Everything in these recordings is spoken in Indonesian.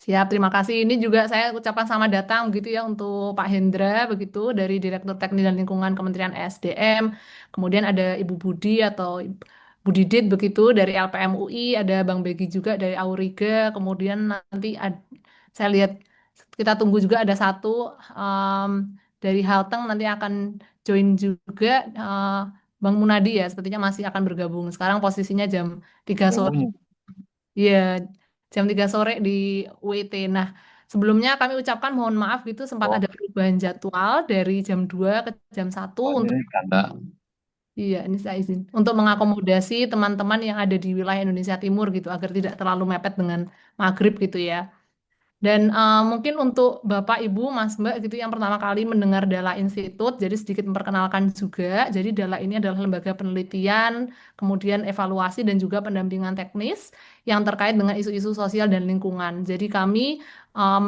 Siap, terima kasih. Ini juga saya ucapkan selamat datang begitu ya untuk Pak Hendra begitu dari Direktur Teknik dan Lingkungan Kementerian ESDM. Kemudian ada Ibu Budi atau Bu Didit begitu dari LPM UI, ada Bang Begi juga dari Auriga. Kemudian nanti saya lihat kita tunggu juga ada satu em, dari Halteng nanti akan join juga Bang Munadi ya, sepertinya masih akan bergabung. Sekarang posisinya jam 3 sore. Gabung. Iya, jam 3 sore di UIT. Nah, sebelumnya kami ucapkan mohon maaf gitu sempat Oh, ada perubahan jadwal dari jam 2 ke jam 1 oh, untuk ini karena iya, ini saya izin untuk mengakomodasi teman-teman yang ada di wilayah Indonesia Timur gitu agar tidak terlalu mepet dengan maghrib gitu ya. Dan mungkin untuk Bapak, Ibu, Mas, Mbak gitu yang pertama kali mendengar Dala Institut, jadi sedikit memperkenalkan juga. Jadi Dala ini adalah lembaga penelitian, kemudian evaluasi dan juga pendampingan teknis yang terkait dengan isu-isu sosial dan lingkungan. Jadi kami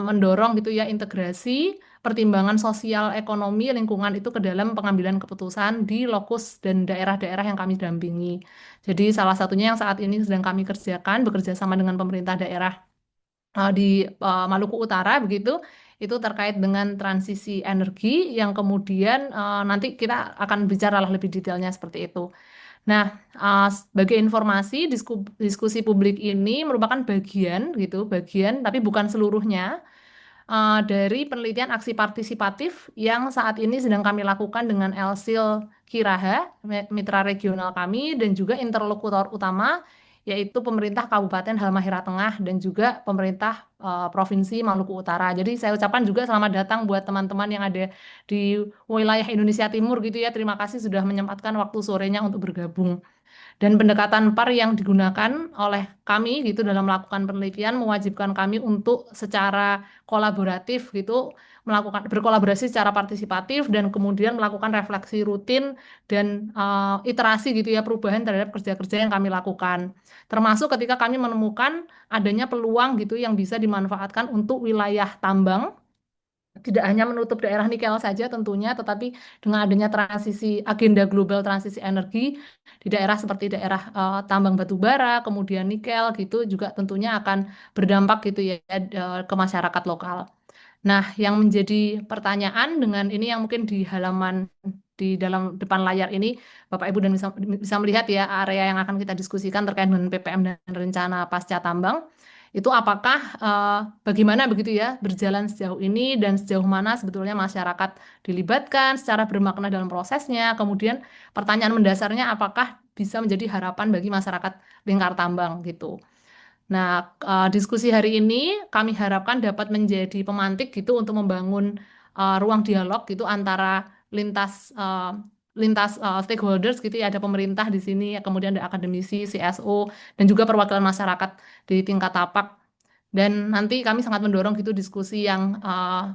mendorong gitu ya integrasi pertimbangan sosial, ekonomi, lingkungan itu ke dalam pengambilan keputusan di lokus dan daerah-daerah yang kami dampingi. Jadi salah satunya yang saat ini sedang kami kerjakan bekerja sama dengan pemerintah daerah di Maluku Utara begitu itu terkait dengan transisi energi yang kemudian nanti kita akan bicara lah lebih detailnya seperti itu. Nah, sebagai informasi diskusi publik ini merupakan bagian gitu, bagian tapi bukan seluruhnya dari penelitian aksi partisipatif yang saat ini sedang kami lakukan dengan Elsil Kiraha, mitra regional kami, dan juga interlokutor utama, yaitu pemerintah Kabupaten Halmahera Tengah dan juga pemerintah Provinsi Maluku Utara. Jadi saya ucapkan juga selamat datang buat teman-teman yang ada di wilayah Indonesia Timur gitu ya. Terima kasih sudah menyempatkan waktu sorenya untuk bergabung. Dan pendekatan PAR yang digunakan oleh kami gitu dalam melakukan penelitian mewajibkan kami untuk secara kolaboratif gitu melakukan berkolaborasi secara partisipatif dan kemudian melakukan refleksi rutin dan iterasi gitu ya perubahan terhadap kerja-kerja yang kami lakukan. Termasuk ketika kami menemukan adanya peluang gitu yang bisa dimanfaatkan untuk wilayah tambang tidak hanya menutup daerah nikel saja tentunya, tetapi dengan adanya transisi agenda global transisi energi di daerah seperti daerah tambang batu bara, kemudian nikel gitu juga tentunya akan berdampak gitu ya ke masyarakat lokal. Nah, yang menjadi pertanyaan dengan ini yang mungkin di halaman di dalam depan layar ini Bapak Ibu dan bisa melihat ya area yang akan kita diskusikan terkait dengan PPM dan rencana pasca tambang itu apakah bagaimana begitu ya berjalan sejauh ini dan sejauh mana sebetulnya masyarakat dilibatkan secara bermakna dalam prosesnya. Kemudian pertanyaan mendasarnya apakah bisa menjadi harapan bagi masyarakat Lingkar Tambang gitu. Nah, diskusi hari ini kami harapkan dapat menjadi pemantik gitu untuk membangun ruang dialog gitu antara lintas stakeholders gitu ya ada pemerintah di sini, kemudian ada akademisi, CSO dan juga perwakilan masyarakat di tingkat tapak. Dan nanti kami sangat mendorong gitu diskusi yang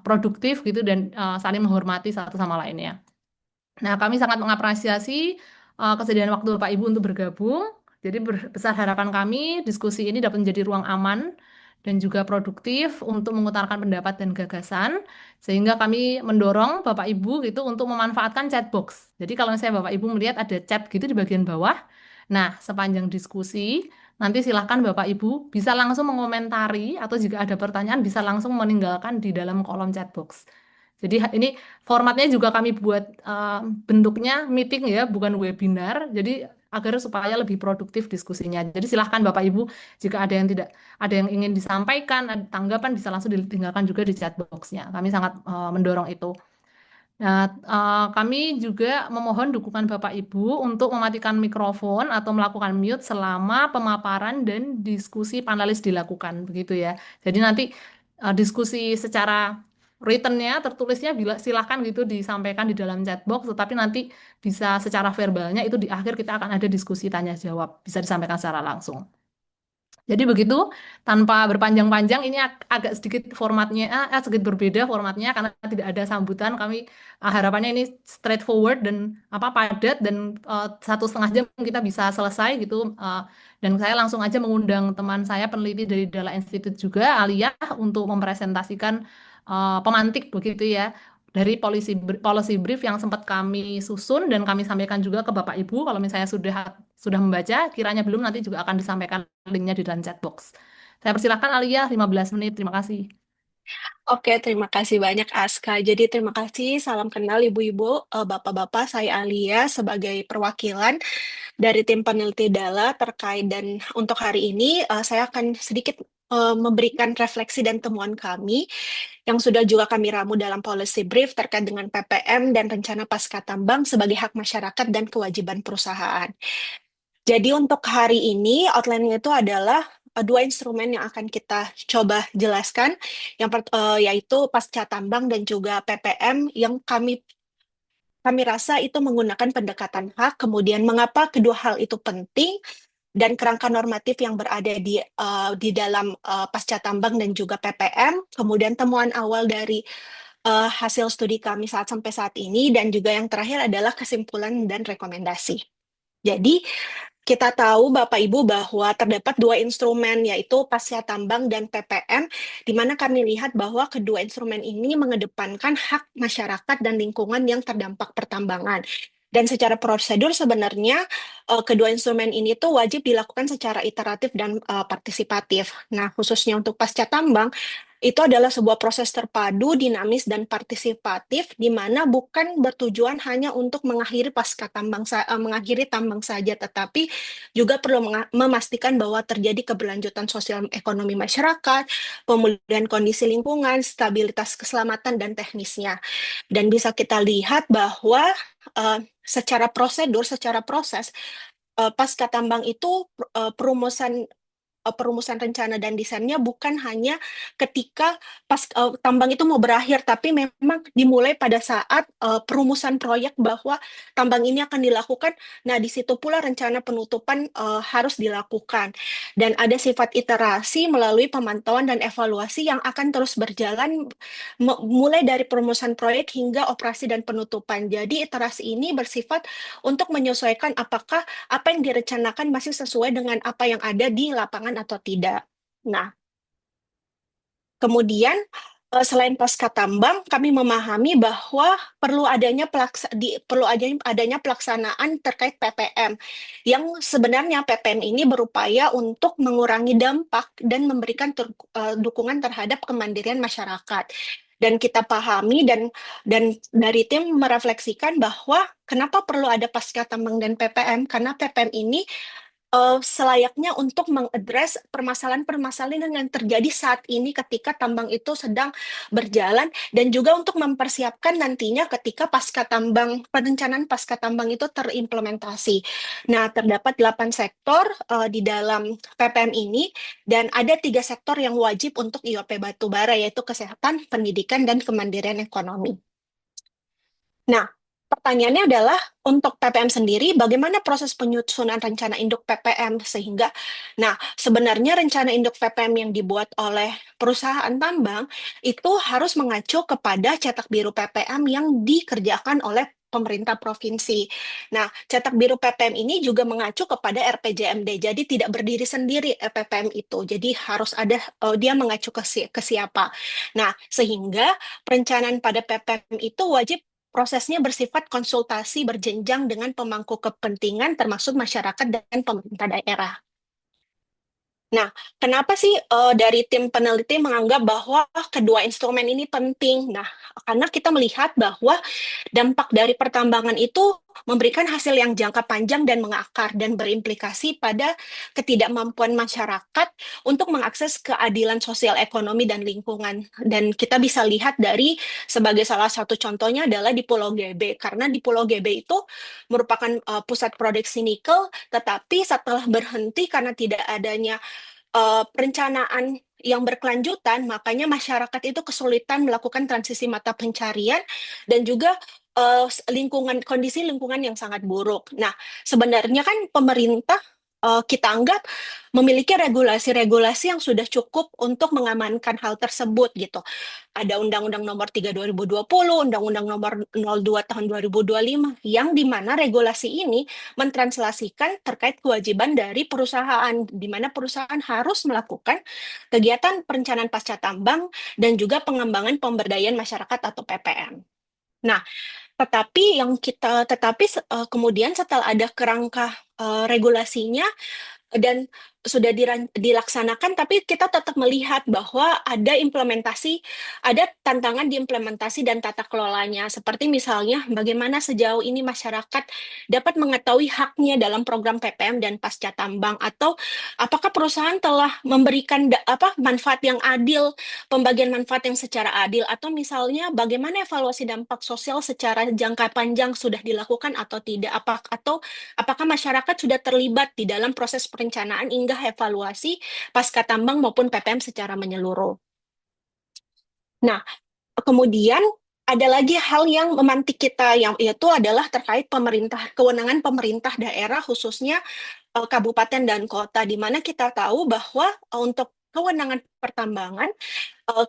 produktif gitu dan saling menghormati satu sama lainnya. Nah, kami sangat mengapresiasi kesediaan waktu Bapak Ibu untuk bergabung. Jadi besar harapan kami diskusi ini dapat menjadi ruang aman dan juga produktif untuk mengutarakan pendapat dan gagasan, sehingga kami mendorong Bapak Ibu gitu untuk memanfaatkan chat box. Jadi kalau misalnya Bapak Ibu melihat ada chat gitu di bagian bawah, nah sepanjang diskusi nanti silahkan Bapak Ibu bisa langsung mengomentari atau jika ada pertanyaan bisa langsung meninggalkan di dalam kolom chat box. Jadi ini formatnya juga kami buat bentuknya meeting ya, bukan webinar. Jadi agar supaya lebih produktif diskusinya. Jadi silahkan Bapak Ibu jika ada yang tidak ada yang ingin disampaikan, ada tanggapan bisa langsung ditinggalkan juga di chat box-nya. Kami sangat mendorong itu. Nah, kami juga memohon dukungan Bapak Ibu untuk mematikan mikrofon atau melakukan mute selama pemaparan dan diskusi panelis dilakukan, begitu ya. Jadi nanti diskusi secara written-nya, tertulisnya bila silahkan gitu disampaikan di dalam chat box, tetapi nanti bisa secara verbalnya itu di akhir kita akan ada diskusi tanya jawab, bisa disampaikan secara langsung. Jadi begitu, tanpa berpanjang-panjang, ini agak sedikit formatnya, sedikit berbeda formatnya karena tidak ada sambutan. Kami harapannya ini straightforward dan apa padat dan 1,5 jam kita bisa selesai gitu. Dan saya langsung aja mengundang teman saya peneliti dari Dala Institute juga, Alia, untuk mempresentasikan pemantik begitu ya dari policy brief yang sempat kami susun dan kami sampaikan juga ke Bapak Ibu. Kalau misalnya sudah membaca, kiranya belum nanti juga akan disampaikan linknya di dalam chat box. Saya persilakan Alia, 15 menit. Terima kasih. Oke, terima kasih banyak Aska. Jadi terima kasih, salam kenal ibu-ibu, bapak-bapak, saya Alia sebagai perwakilan dari tim peneliti Dala terkait dan untuk hari ini saya akan sedikit memberikan refleksi dan temuan kami yang sudah juga kami ramu dalam policy brief terkait dengan PPM dan rencana pasca tambang sebagai hak masyarakat dan kewajiban perusahaan. Jadi untuk hari ini outline-nya itu adalah dua instrumen yang akan kita coba jelaskan, yaitu pasca tambang dan juga PPM yang kami rasa itu menggunakan pendekatan hak. Kemudian mengapa kedua hal itu penting dan kerangka normatif yang berada di dalam pasca tambang dan juga PPM. Kemudian temuan awal dari hasil studi kami sampai saat ini dan juga yang terakhir adalah kesimpulan dan rekomendasi. Jadi, kita tahu Bapak Ibu bahwa terdapat dua instrumen yaitu pasca tambang dan PPM, di mana kami lihat bahwa kedua instrumen ini mengedepankan hak masyarakat dan lingkungan yang terdampak pertambangan. Dan secara prosedur sebenarnya kedua instrumen ini tuh wajib dilakukan secara iteratif dan partisipatif. Nah, khususnya untuk pasca tambang, itu adalah sebuah proses terpadu, dinamis, dan partisipatif, di mana bukan bertujuan hanya untuk mengakhiri tambang saja, tetapi juga perlu memastikan bahwa terjadi keberlanjutan sosial ekonomi masyarakat, pemulihan kondisi lingkungan, stabilitas keselamatan, dan teknisnya. Dan bisa kita lihat bahwa secara prosedur, secara proses, pasca tambang itu perumusan rencana dan desainnya bukan hanya ketika tambang itu mau berakhir, tapi memang dimulai pada saat perumusan proyek bahwa tambang ini akan dilakukan. Nah, di situ pula rencana penutupan harus dilakukan. Dan ada sifat iterasi melalui pemantauan dan evaluasi yang akan terus berjalan mulai dari perumusan proyek hingga operasi dan penutupan. Jadi, iterasi ini bersifat untuk menyesuaikan apakah apa yang direncanakan masih sesuai dengan apa yang ada di lapangan atau tidak. Nah, kemudian selain pasca tambang, kami memahami bahwa perlu adanya pelaksanaan terkait PPM, yang sebenarnya PPM ini berupaya untuk mengurangi dampak dan memberikan dukungan terhadap kemandirian masyarakat. Dan kita pahami dan dari tim merefleksikan bahwa kenapa perlu ada pasca tambang dan PPM, karena PPM ini selayaknya untuk mengadres permasalahan-permasalahan yang terjadi saat ini ketika tambang itu sedang berjalan dan juga untuk mempersiapkan nantinya ketika perencanaan pasca tambang itu terimplementasi. Nah, terdapat 8 sektor di dalam PPM ini dan ada 3 sektor yang wajib untuk IOP batubara yaitu kesehatan, pendidikan, dan kemandirian ekonomi. Nah, pertanyaannya adalah untuk PPM sendiri, bagaimana proses penyusunan rencana induk PPM nah, sebenarnya rencana induk PPM yang dibuat oleh perusahaan tambang itu harus mengacu kepada cetak biru PPM yang dikerjakan oleh pemerintah provinsi. Nah, cetak biru PPM ini juga mengacu kepada RPJMD, jadi tidak berdiri sendiri PPM itu. Jadi harus ada dia mengacu ke siapa. Nah, sehingga perencanaan pada PPM itu wajib prosesnya bersifat konsultasi berjenjang dengan pemangku kepentingan termasuk masyarakat dan pemerintah daerah. Nah, kenapa sih dari tim peneliti menganggap bahwa kedua instrumen ini penting? Nah, karena kita melihat bahwa dampak dari pertambangan itu memberikan hasil yang jangka panjang dan mengakar dan berimplikasi pada ketidakmampuan masyarakat untuk mengakses keadilan sosial ekonomi dan lingkungan. Dan kita bisa lihat dari sebagai salah satu contohnya adalah di Pulau GB, karena di Pulau GB itu merupakan pusat produksi nikel, tetapi setelah berhenti karena tidak adanya perencanaan yang berkelanjutan, makanya masyarakat itu kesulitan melakukan transisi mata pencarian dan juga kondisi lingkungan yang sangat buruk. Nah, sebenarnya kan pemerintah kita anggap memiliki regulasi-regulasi yang sudah cukup untuk mengamankan hal tersebut gitu. Ada Undang-Undang Nomor 3 2020, Undang-Undang Nomor 02 Tahun 2025, yang di mana regulasi ini mentranslasikan terkait kewajiban dari perusahaan, di mana perusahaan harus melakukan kegiatan perencanaan pasca tambang dan juga pengembangan pemberdayaan masyarakat atau PPM. Nah, tetapi kemudian setelah ada kerangka regulasinya dan dilaksanakan, tapi kita tetap melihat bahwa ada implementasi, ada tantangan di implementasi dan tata kelolanya. Seperti misalnya bagaimana sejauh ini masyarakat dapat mengetahui haknya dalam program PPM dan pasca tambang, atau apakah perusahaan telah memberikan manfaat yang adil, pembagian manfaat yang secara adil, atau misalnya bagaimana evaluasi dampak sosial secara jangka panjang sudah dilakukan atau tidak, atau apakah masyarakat sudah terlibat di dalam proses perencanaan hingga evaluasi pasca tambang maupun PPM secara menyeluruh. Nah, kemudian ada lagi hal yang memantik kita, yang yaitu adalah terkait kewenangan pemerintah daerah, khususnya kabupaten dan kota, di mana kita tahu bahwa untuk kewenangan pertambangan,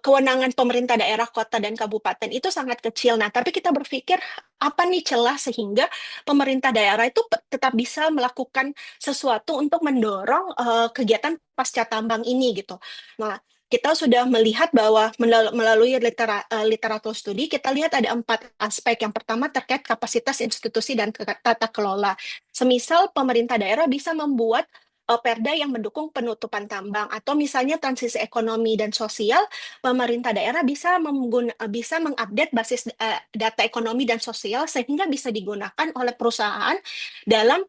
kewenangan pemerintah daerah, kota, dan kabupaten itu sangat kecil. Nah, tapi kita berpikir apa nih celah sehingga pemerintah daerah itu tetap bisa melakukan sesuatu untuk mendorong kegiatan pasca tambang ini gitu. Nah, kita sudah melihat bahwa melalui literatur studi, kita lihat ada 4 aspek. Yang pertama terkait kapasitas institusi dan tata kelola. Semisal pemerintah daerah bisa membuat perda yang mendukung penutupan tambang, atau misalnya transisi ekonomi dan sosial, pemerintah daerah bisa mengupdate basis data ekonomi dan sosial sehingga bisa digunakan oleh perusahaan dalam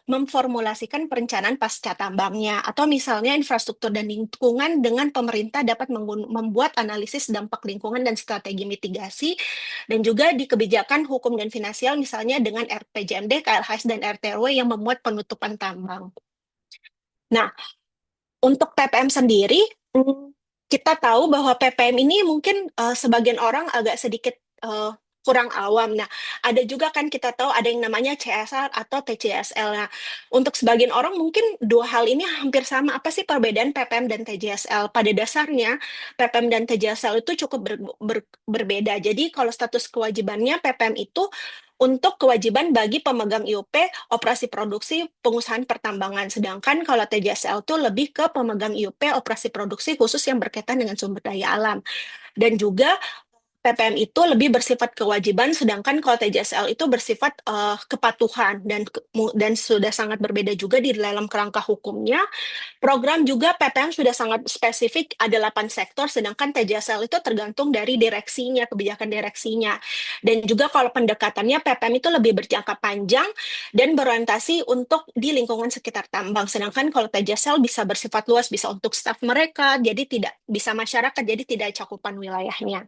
memformulasikan perencanaan pasca tambangnya, atau misalnya infrastruktur dan lingkungan dengan pemerintah dapat membuat analisis dampak lingkungan dan strategi mitigasi, dan juga di kebijakan hukum dan finansial misalnya dengan RPJMD, KLHS, dan RTRW yang memuat penutupan tambang. Nah, untuk PPM sendiri, kita tahu bahwa PPM ini mungkin sebagian orang agak sedikit kurang awam. Nah, ada juga kan kita tahu ada yang namanya CSR atau TJSL. Nah, untuk sebagian orang mungkin dua hal ini hampir sama. Apa sih perbedaan PPM dan TJSL? Pada dasarnya, PPM dan TJSL itu cukup berbeda. Jadi, kalau status kewajibannya, PPM itu untuk kewajiban bagi pemegang IUP, operasi produksi, pengusahaan pertambangan. Sedangkan kalau TJSL itu lebih ke pemegang IUP, operasi produksi khusus yang berkaitan dengan sumber daya alam. Dan juga PPM itu lebih bersifat kewajiban, sedangkan kalau TJSL itu bersifat kepatuhan, dan sudah sangat berbeda juga di dalam kerangka hukumnya. Program juga PPM sudah sangat spesifik, ada 8 sektor, sedangkan TJSL itu tergantung dari direksinya, kebijakan direksinya. Dan juga kalau pendekatannya, PPM itu lebih berjangka panjang dan berorientasi untuk di lingkungan sekitar tambang. Sedangkan kalau TJSL bisa bersifat luas, bisa untuk staf mereka, jadi tidak bisa masyarakat, jadi tidak cakupan wilayahnya.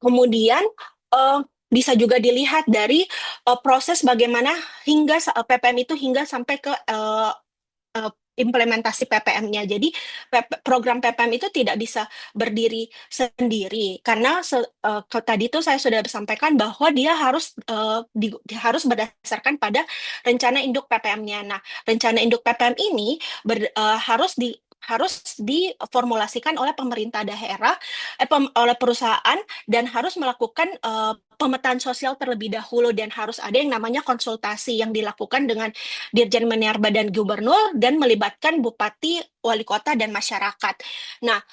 Kemudian eh, bisa juga dilihat dari proses bagaimana PPM itu hingga sampai ke eh, implementasi PPM-nya. Jadi program PPM itu tidak bisa berdiri sendiri karena tadi itu saya sudah sampaikan bahwa dia harus berdasarkan pada rencana induk PPM-nya. Nah, rencana induk PPM ini harus diformulasikan oleh pemerintah daerah, oleh perusahaan, dan harus melakukan pemetaan sosial terlebih dahulu, dan harus ada yang namanya konsultasi yang dilakukan dengan Dirjen Minerba dan Gubernur, dan melibatkan Bupati, Wali Kota, dan masyarakat. Nah,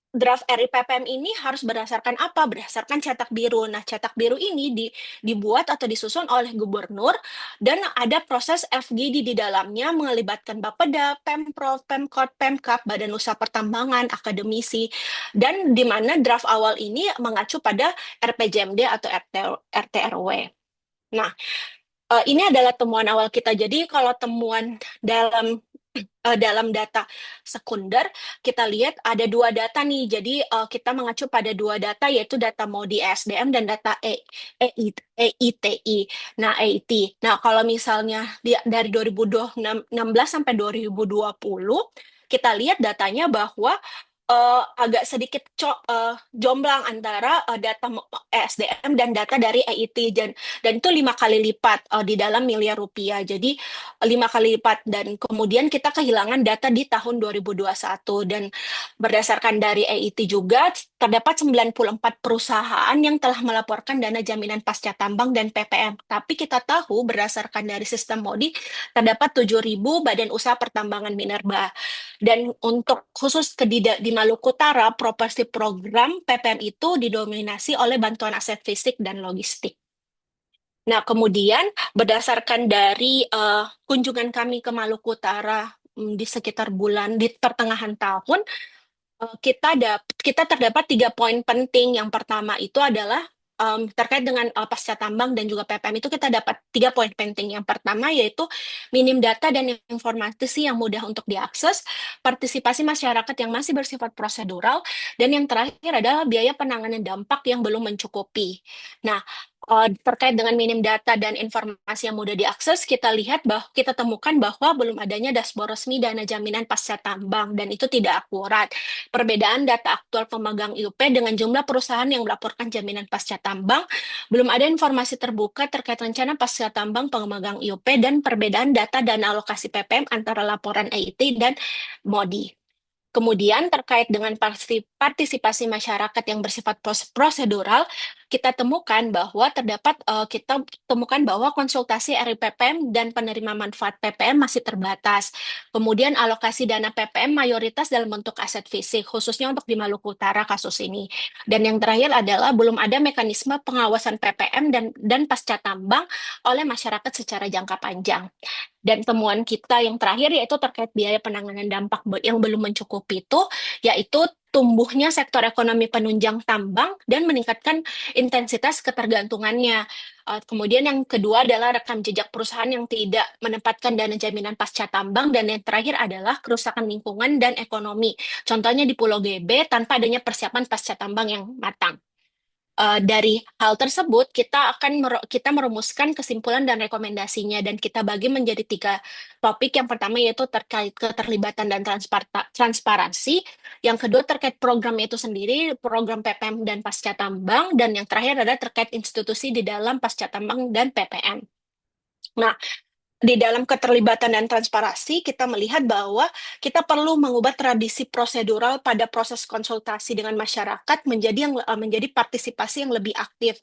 draft RIPPM ini harus berdasarkan apa? Berdasarkan cetak biru. Nah, cetak biru ini dibuat atau disusun oleh gubernur, dan ada proses FGD di dalamnya melibatkan Bapeda, Pemprov, Pemkot, Pemkap, Badan Usaha Pertambangan, akademisi, dan di mana draft awal ini mengacu pada RPJMD atau RTRW. Nah, ini adalah temuan awal kita. Jadi kalau temuan dalam data sekunder, kita lihat ada 2 data nih. Jadi kita mengacu pada 2 data, yaitu data MODI ESDM dan data EITI. Nah, EIT. Nah, kalau misalnya dari 2016 sampai 2020, kita lihat datanya bahwa agak sedikit jomblang antara data ESDM dan data dari EIT, dan itu 5 kali lipat di dalam miliar rupiah. Jadi 5 kali lipat, dan kemudian kita kehilangan data di tahun 2021, dan berdasarkan dari EIT juga terdapat 94 perusahaan yang telah melaporkan dana jaminan pasca tambang dan PPM. Tapi kita tahu berdasarkan dari sistem MODI terdapat 7.000 badan usaha pertambangan minerba. Dan untuk khusus di Maluku Utara, proporsi program PPM itu didominasi oleh bantuan aset fisik dan logistik. Nah, kemudian berdasarkan dari kunjungan kami ke Maluku Utara di sekitar bulan di pertengahan tahun, kita terdapat 3 poin penting. Yang pertama itu adalah terkait dengan pasca tambang dan juga PPM itu kita dapat 3 poin penting. Yang pertama yaitu minim data dan informasi yang mudah untuk diakses, partisipasi masyarakat yang masih bersifat prosedural, dan yang terakhir adalah biaya penanganan dampak yang belum mencukupi. Nah, terkait dengan minim data dan informasi yang mudah diakses, kita temukan bahwa belum adanya dashboard resmi dana jaminan pasca tambang dan itu tidak akurat. Perbedaan data aktual pemegang IUP dengan jumlah perusahaan yang melaporkan jaminan pasca tambang, belum ada informasi terbuka terkait rencana pasca tambang pemegang IUP, dan perbedaan data dan alokasi PPM antara laporan EIT dan MODI. Kemudian terkait dengan partisipasi masyarakat yang bersifat prosedural, kita temukan bahwa konsultasi RIPPM dan penerima manfaat PPM masih terbatas. Kemudian alokasi dana PPM mayoritas dalam bentuk aset fisik, khususnya untuk di Maluku Utara kasus ini. Dan yang terakhir adalah belum ada mekanisme pengawasan PPM dan pasca tambang oleh masyarakat secara jangka panjang. Dan temuan kita yang terakhir yaitu terkait biaya penanganan dampak yang belum mencukupi itu, yaitu tumbuhnya sektor ekonomi penunjang tambang dan meningkatkan intensitas ketergantungannya. Kemudian yang kedua adalah rekam jejak perusahaan yang tidak menempatkan dana jaminan pasca tambang, dan yang terakhir adalah kerusakan lingkungan dan ekonomi. Contohnya di Pulau GB tanpa adanya persiapan pasca tambang yang matang. Dari hal tersebut kita merumuskan kesimpulan dan rekomendasinya, dan kita bagi menjadi 3 topik. Yang pertama yaitu terkait keterlibatan dan transparansi, yang kedua terkait program itu sendiri, program PPM dan pasca tambang, dan yang terakhir adalah terkait institusi di dalam pasca tambang dan PPM. Nah, di dalam keterlibatan dan transparansi, kita melihat bahwa kita perlu mengubah tradisi prosedural pada proses konsultasi dengan masyarakat menjadi partisipasi yang lebih aktif,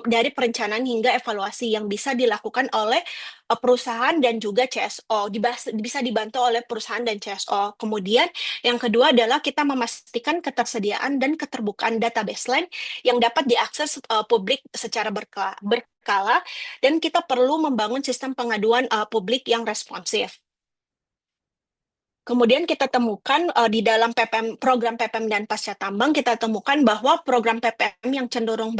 dari perencanaan hingga evaluasi yang bisa dilakukan oleh perusahaan dan juga CSO, bisa dibantu oleh perusahaan dan CSO. Kemudian yang kedua adalah kita memastikan ketersediaan dan keterbukaan data baseline yang dapat diakses publik secara berkala, dan kita perlu membangun sistem pengaduan publik yang responsif. Kemudian kita temukan di dalam program PPM dan pasca tambang, kita temukan bahwa program PPM yang cenderung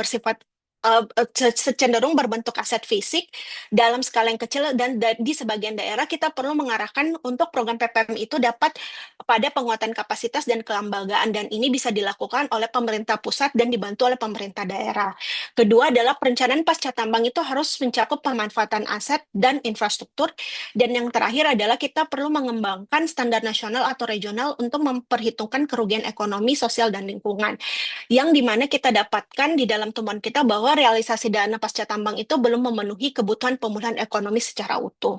berbentuk aset fisik dalam skala yang kecil, dan di sebagian daerah kita perlu mengarahkan untuk program PPM itu dapat pada penguatan kapasitas dan kelembagaan, dan ini bisa dilakukan oleh pemerintah pusat dan dibantu oleh pemerintah daerah. Kedua adalah perencanaan pasca tambang itu harus mencakup pemanfaatan aset dan infrastruktur, dan yang terakhir adalah kita perlu mengembangkan standar nasional atau regional untuk memperhitungkan kerugian ekonomi, sosial, dan lingkungan. Yang dimana kita dapatkan di dalam temuan kita bahwa realisasi dana pasca tambang itu belum memenuhi kebutuhan pemulihan ekonomi secara utuh.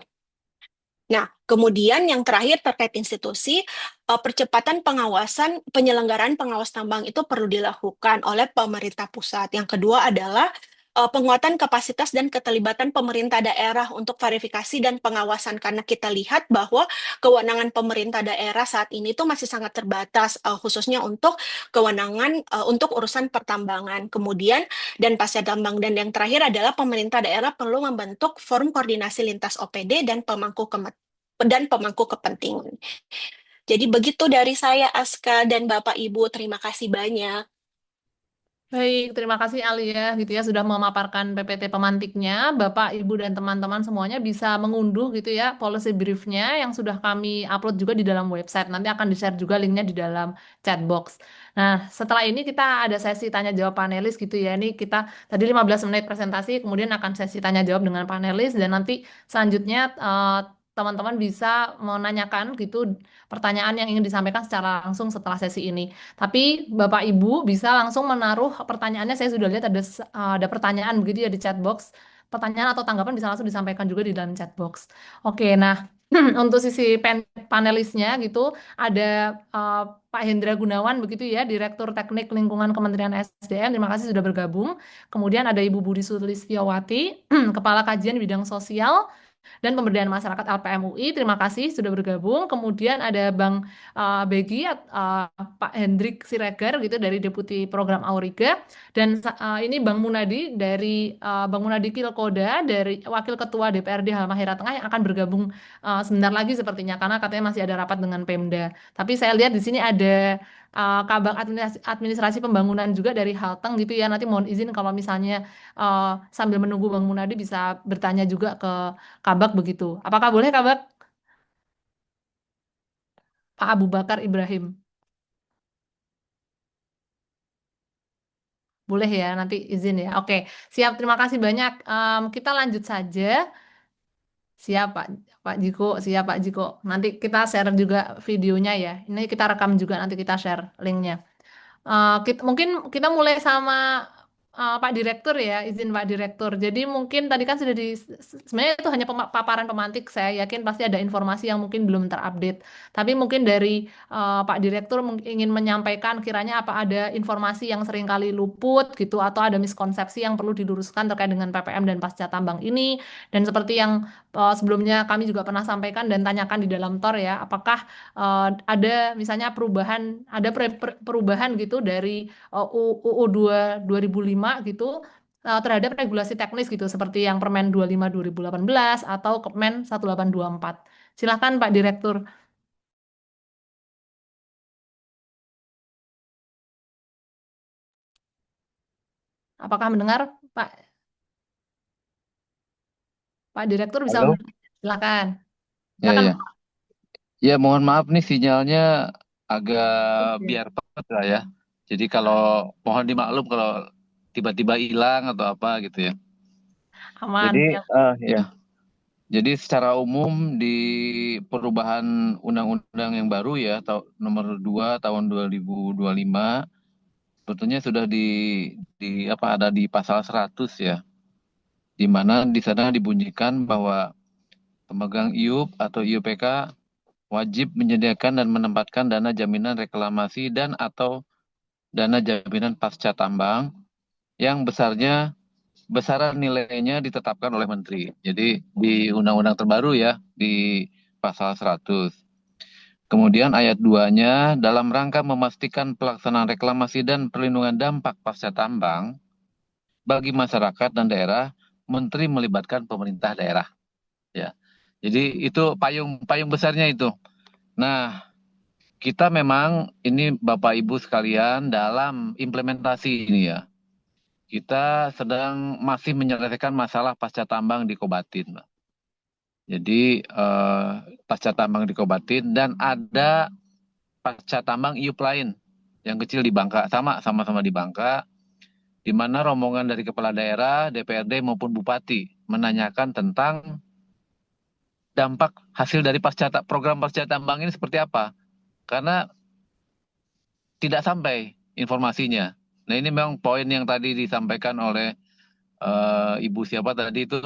Nah, kemudian yang terakhir terkait institusi, percepatan penyelenggaraan pengawas tambang itu perlu dilakukan oleh pemerintah pusat. Yang kedua adalah penguatan kapasitas dan keterlibatan pemerintah daerah untuk verifikasi dan pengawasan, karena kita lihat bahwa kewenangan pemerintah daerah saat ini itu masih sangat terbatas, khususnya untuk kewenangan untuk urusan pertambangan. Kemudian dan pasca tambang, dan yang terakhir adalah pemerintah daerah perlu membentuk forum koordinasi lintas OPD dan pemangku kepentingan. Jadi begitu dari saya, Aska dan Bapak Ibu. Terima kasih banyak. Baik, terima kasih Alia gitu ya sudah memaparkan PPT pemantiknya. Bapak, Ibu dan teman-teman semuanya bisa mengunduh gitu ya policy briefnya yang sudah kami upload juga di dalam website. Nanti akan di-share juga linknya di dalam chat box. Nah, setelah ini kita ada sesi tanya jawab panelis gitu ya. Ini kita tadi 15 menit presentasi, kemudian akan sesi tanya jawab dengan panelis dan nanti selanjutnya teman-teman bisa menanyakan gitu pertanyaan yang ingin disampaikan secara langsung setelah sesi ini. Tapi Bapak Ibu bisa langsung menaruh pertanyaannya. Saya sudah lihat ada pertanyaan begitu ya di chat box. Pertanyaan atau tanggapan bisa langsung disampaikan juga di dalam chat box. Oke, nah untuk sisi panelisnya gitu ada uh, Pak Hendra Gunawan begitu ya, Direktur Teknik Lingkungan Kementerian SDM. Terima kasih sudah bergabung. Kemudian ada Ibu Budi Sulistiawati, Kepala Kajian Bidang Sosial dan Pemberdayaan Masyarakat LPM UI. Terima kasih sudah bergabung. Kemudian ada Bang Begi, Pak Hendrik Siregar gitu dari Deputi Program Auriga, dan ini Bang Munadi dari Bang Munadi Kilkoda dari Wakil Ketua DPRD Halmahera Tengah yang akan bergabung sebentar lagi sepertinya karena katanya masih ada rapat dengan Pemda. Tapi saya lihat di sini ada Kabag Administrasi Pembangunan juga dari Halteng gitu ya. Nanti mohon izin kalau misalnya sambil menunggu Bang Munadi bisa bertanya juga ke Kabak begitu. Apakah boleh Kabak? Pak Abu Bakar Ibrahim. Boleh ya, nanti izin ya. Oke, siap. Terima kasih banyak. Kita lanjut saja. Siap Pak, Pak Jiko, siap Pak Jiko. Nanti kita share juga videonya ya. Ini kita rekam juga, nanti kita share linknya. Mungkin kita mulai sama Pak Direktur ya, izin Pak Direktur. Jadi mungkin tadi kan sudah sebenarnya itu hanya paparan pemantik. Saya yakin pasti ada informasi yang mungkin belum terupdate. Tapi mungkin dari Pak Direktur ingin menyampaikan kiranya apa ada informasi yang seringkali luput gitu atau ada miskonsepsi yang perlu diluruskan terkait dengan PPM dan pasca tambang ini. Dan seperti yang sebelumnya kami juga pernah sampaikan dan tanyakan di dalam TOR ya, apakah ada misalnya perubahan gitu dari UU 2005 gitu terhadap regulasi teknis gitu seperti yang Permen 25 2018 atau Kemen 1824. Silakan Pak Direktur. Apakah mendengar Pak Pak Direktur bisa Halo? mendengar? Silakan. Ya, Silakan. ya. Ya, mohon maaf nih sinyalnya agak Oke. biar pekat lah ya. Jadi kalau mohon dimaklum kalau tiba-tiba hilang atau apa gitu ya. Jadi, Aman. ya. Jadi secara umum di perubahan undang-undang yang baru ya, nomor 2 tahun 2025, sebetulnya sudah di apa ada di pasal 100 ya, di mana di sana dibunyikan bahwa pemegang IUP atau IUPK wajib menyediakan dan menempatkan dana jaminan reklamasi dan atau dana jaminan pasca tambang yang besaran nilainya ditetapkan oleh menteri. Jadi di undang-undang terbaru ya di pasal 100. Kemudian ayat 2-nya dalam rangka memastikan pelaksanaan reklamasi dan perlindungan dampak pasca tambang bagi masyarakat dan daerah, menteri melibatkan pemerintah daerah ya. Jadi itu payung besarnya itu. Nah, kita memang ini Bapak Ibu sekalian dalam implementasi ini ya. Kita sedang masih menyelesaikan masalah pasca tambang di Kobatin, Mbak. Jadi pasca tambang di Kobatin dan ada pasca tambang IUP lain yang kecil di Bangka, sama-sama di Bangka, di mana rombongan dari kepala daerah, DPRD maupun bupati menanyakan tentang dampak hasil dari program pasca tambang ini seperti apa. Karena tidak sampai informasinya. Nah, ini memang poin yang tadi disampaikan oleh Ibu siapa tadi itu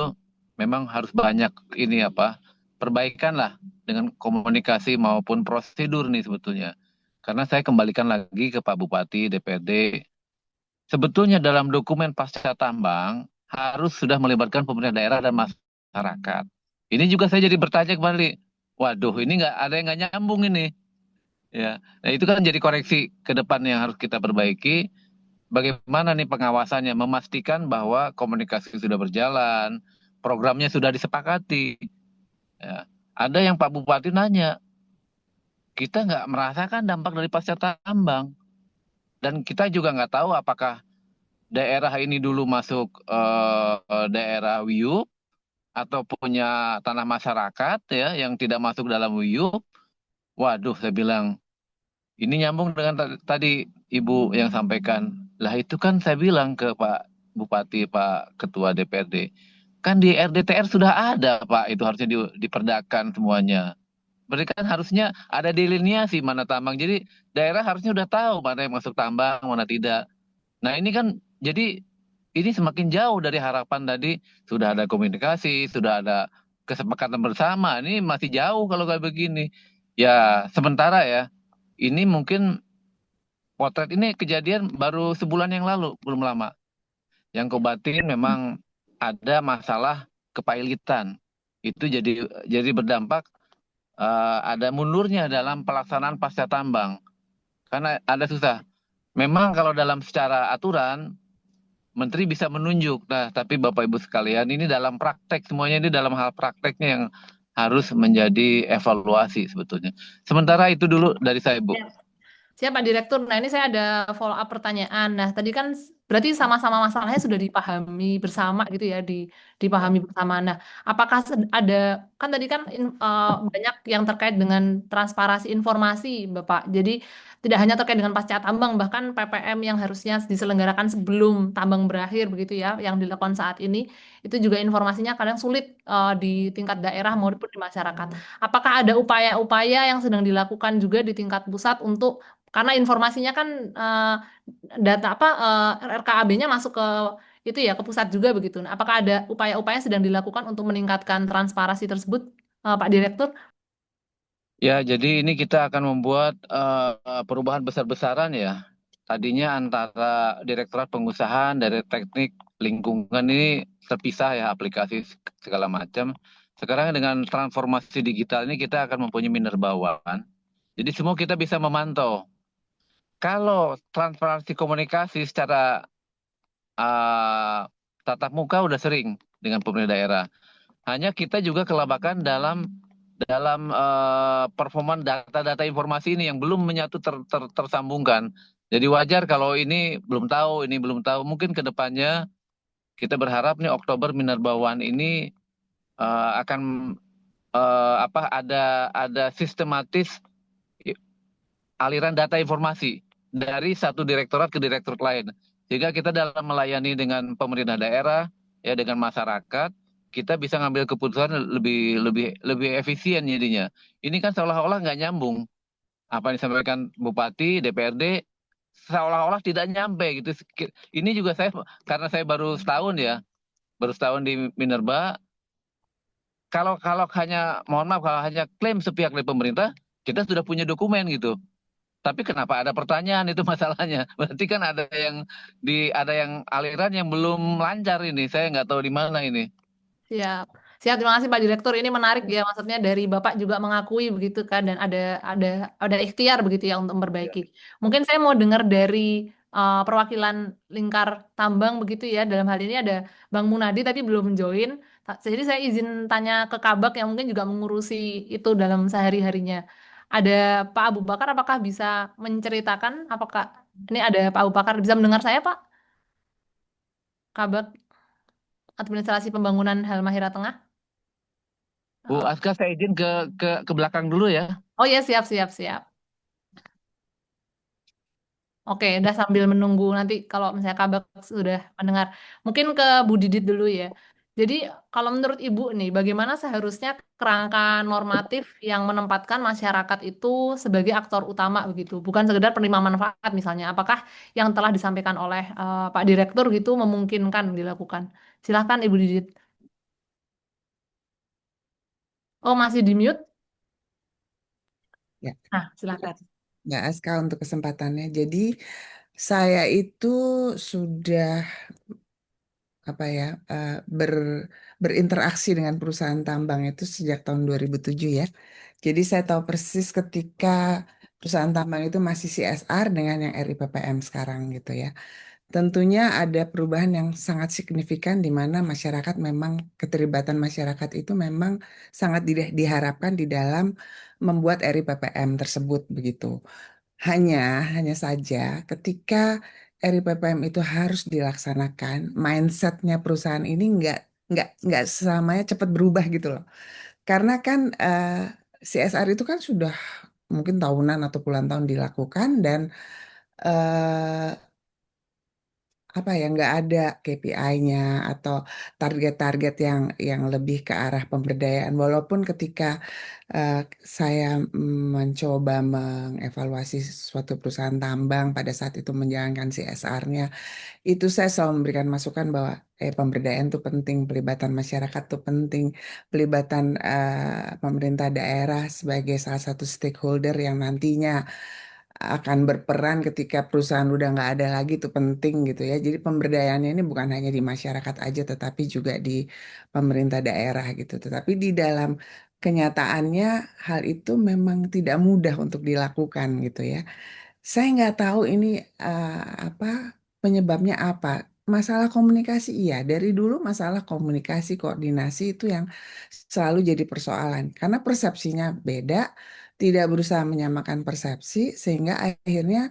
memang harus banyak ini apa perbaikan lah dengan komunikasi maupun prosedur nih sebetulnya. Karena saya kembalikan lagi ke Pak Bupati, DPRD, sebetulnya dalam dokumen pasca tambang harus sudah melibatkan pemerintah daerah dan masyarakat. Ini juga saya jadi bertanya kembali, waduh ini nggak ada yang nggak nyambung ini. Ya, nah itu kan jadi koreksi ke depan yang harus kita perbaiki. Bagaimana nih pengawasannya, memastikan bahwa komunikasi sudah berjalan, programnya sudah disepakati. Ya. Ada yang Pak Bupati nanya, kita nggak merasakan dampak dari pasca tambang, dan kita juga nggak tahu apakah daerah ini dulu masuk daerah WIUP atau punya tanah masyarakat ya yang tidak masuk dalam WIUP. Waduh, saya bilang ini nyambung dengan tadi Ibu yang sampaikan. Lah itu kan saya bilang ke Pak Bupati, Pak Ketua DPRD. Kan di RDTR sudah ada, Pak. Itu harusnya diperdakan semuanya. Berarti kan harusnya ada delineasi mana tambang. Jadi daerah harusnya udah tahu mana yang masuk tambang, mana tidak. Nah ini kan jadi ini semakin jauh dari harapan tadi. Sudah ada komunikasi, sudah ada kesepakatan bersama. Ini masih jauh kalau kayak begini. Ya sementara ya. Ini mungkin potret ini kejadian baru sebulan yang lalu, belum lama. Yang Kobatin memang ada masalah kepailitan. Itu jadi berdampak ada mundurnya dalam pelaksanaan pasca tambang karena ada susah. Memang kalau dalam secara aturan menteri bisa menunjuk. Nah, tapi Bapak Ibu sekalian ini dalam praktek semuanya ini dalam hal prakteknya yang harus menjadi evaluasi sebetulnya. Sementara itu dulu dari saya, Bu. Siap, Pak Direktur. Nah, ini saya ada follow up pertanyaan. Nah, tadi kan berarti sama-sama masalahnya sudah dipahami bersama gitu ya, dipahami bersama. Nah, apakah ada, kan tadi kan banyak yang terkait dengan transparansi informasi, Bapak. Jadi, tidak hanya terkait dengan pasca tambang, bahkan PPM yang harusnya diselenggarakan sebelum tambang berakhir begitu ya, yang dilakukan saat ini, itu juga informasinya kadang sulit di tingkat daerah maupun di masyarakat. Apakah ada upaya-upaya yang sedang dilakukan juga di tingkat pusat untuk karena informasinya kan data apa RKAB-nya masuk ke itu ya ke pusat juga begitu. Nah, apakah ada upaya-upaya yang sedang dilakukan untuk meningkatkan transparansi tersebut, Pak Direktur? Ya, jadi ini kita akan membuat perubahan besar-besaran ya. Tadinya antara Direktorat Pengusahaan, dari Teknik Lingkungan ini terpisah ya aplikasi segala macam. Sekarang dengan transformasi digital ini kita akan mempunyai Minerbawan. Jadi semua kita bisa memantau. Kalau transparansi komunikasi secara uh, tatap muka udah sering dengan pemerintah daerah. Hanya kita juga kelabakan dalam performa data-data informasi ini yang belum menyatu tersambungkan. Jadi wajar kalau ini belum tahu, ini belum tahu. Mungkin ke depannya kita berharap nih Oktober Minerba One ini akan ada sistematis aliran data informasi dari satu direktorat ke direktorat lain. Sehingga kita dalam melayani dengan pemerintah daerah, ya dengan masyarakat, kita bisa ngambil keputusan lebih lebih lebih efisien jadinya. Ini kan seolah-olah nggak nyambung. Apa yang disampaikan Bupati, DPRD, seolah-olah tidak nyampe gitu. Ini juga saya, karena saya baru setahun ya, baru setahun di Minerba, kalau kalau hanya, mohon maaf, kalau hanya klaim sepihak dari pemerintah, kita sudah punya dokumen gitu. Tapi kenapa ada pertanyaan itu masalahnya? Berarti kan ada yang aliran yang belum lancar ini. Saya nggak tahu di mana ini. Siap. Siap, terima kasih Pak Direktur. Ini menarik ya, maksudnya dari Bapak juga mengakui begitu kan dan ada ikhtiar begitu ya untuk Ya. memperbaiki. Mungkin saya mau dengar dari perwakilan Lingkar Tambang begitu ya. Dalam hal ini ada Bang Munadi tapi belum join. Jadi saya izin tanya ke Kabak yang mungkin juga mengurusi itu dalam sehari-harinya. Ada Pak Abu Bakar, apakah bisa menceritakan apakah ini ada Pak Abu Bakar bisa mendengar saya Pak? Kabak Administrasi Pembangunan Halmahera Tengah? Bu Oh, Aska, saya izin ke belakang dulu ya. oh ya, siap, siap, siap. Oke, udah sambil menunggu nanti kalau misalnya Kabak sudah mendengar. Mungkin ke Bu Didit dulu ya. Jadi kalau menurut Ibu nih, bagaimana seharusnya kerangka normatif yang menempatkan masyarakat itu sebagai aktor utama begitu, bukan sekedar penerima manfaat misalnya. Apakah yang telah disampaikan oleh Pak Direktur gitu memungkinkan dilakukan? Silahkan Ibu Didit. Oh, masih di mute? Ya, Nah, silakan. Mbak Aska untuk kesempatannya. Jadi saya itu sudah apa ya berinteraksi dengan perusahaan tambang itu sejak tahun 2007 ya. Jadi saya tahu persis ketika perusahaan tambang itu masih CSR dengan yang RIPPM sekarang gitu ya. Tentunya ada perubahan yang sangat signifikan di mana masyarakat memang keterlibatan masyarakat itu memang sangat diharapkan di dalam membuat RIPPM tersebut begitu. Hanya, hanya saja ketika RIPPM itu harus dilaksanakan, mindsetnya perusahaan ini nggak selamanya cepat berubah gitu loh. Karena kan CSR itu kan sudah mungkin tahunan atau puluhan tahun dilakukan dan eh, apa ya nggak ada KPI-nya atau target-target yang lebih ke arah pemberdayaan. Walaupun ketika eh, saya mencoba mengevaluasi suatu perusahaan tambang pada saat itu menjalankan CSR-nya, itu saya selalu memberikan masukan bahwa pemberdayaan itu penting, pelibatan masyarakat itu penting, pelibatan pemerintah daerah sebagai salah satu stakeholder yang nantinya akan berperan ketika perusahaan udah nggak ada lagi itu penting gitu ya. Jadi pemberdayaannya ini bukan hanya di masyarakat aja, tetapi juga di pemerintah daerah gitu. Tetapi di dalam kenyataannya hal itu memang tidak mudah untuk dilakukan gitu ya. Saya nggak tahu ini eh, apa penyebabnya apa. Masalah komunikasi, iya. Dari dulu masalah komunikasi, koordinasi itu yang selalu jadi persoalan. Karena persepsinya beda, tidak berusaha menyamakan persepsi, sehingga akhirnya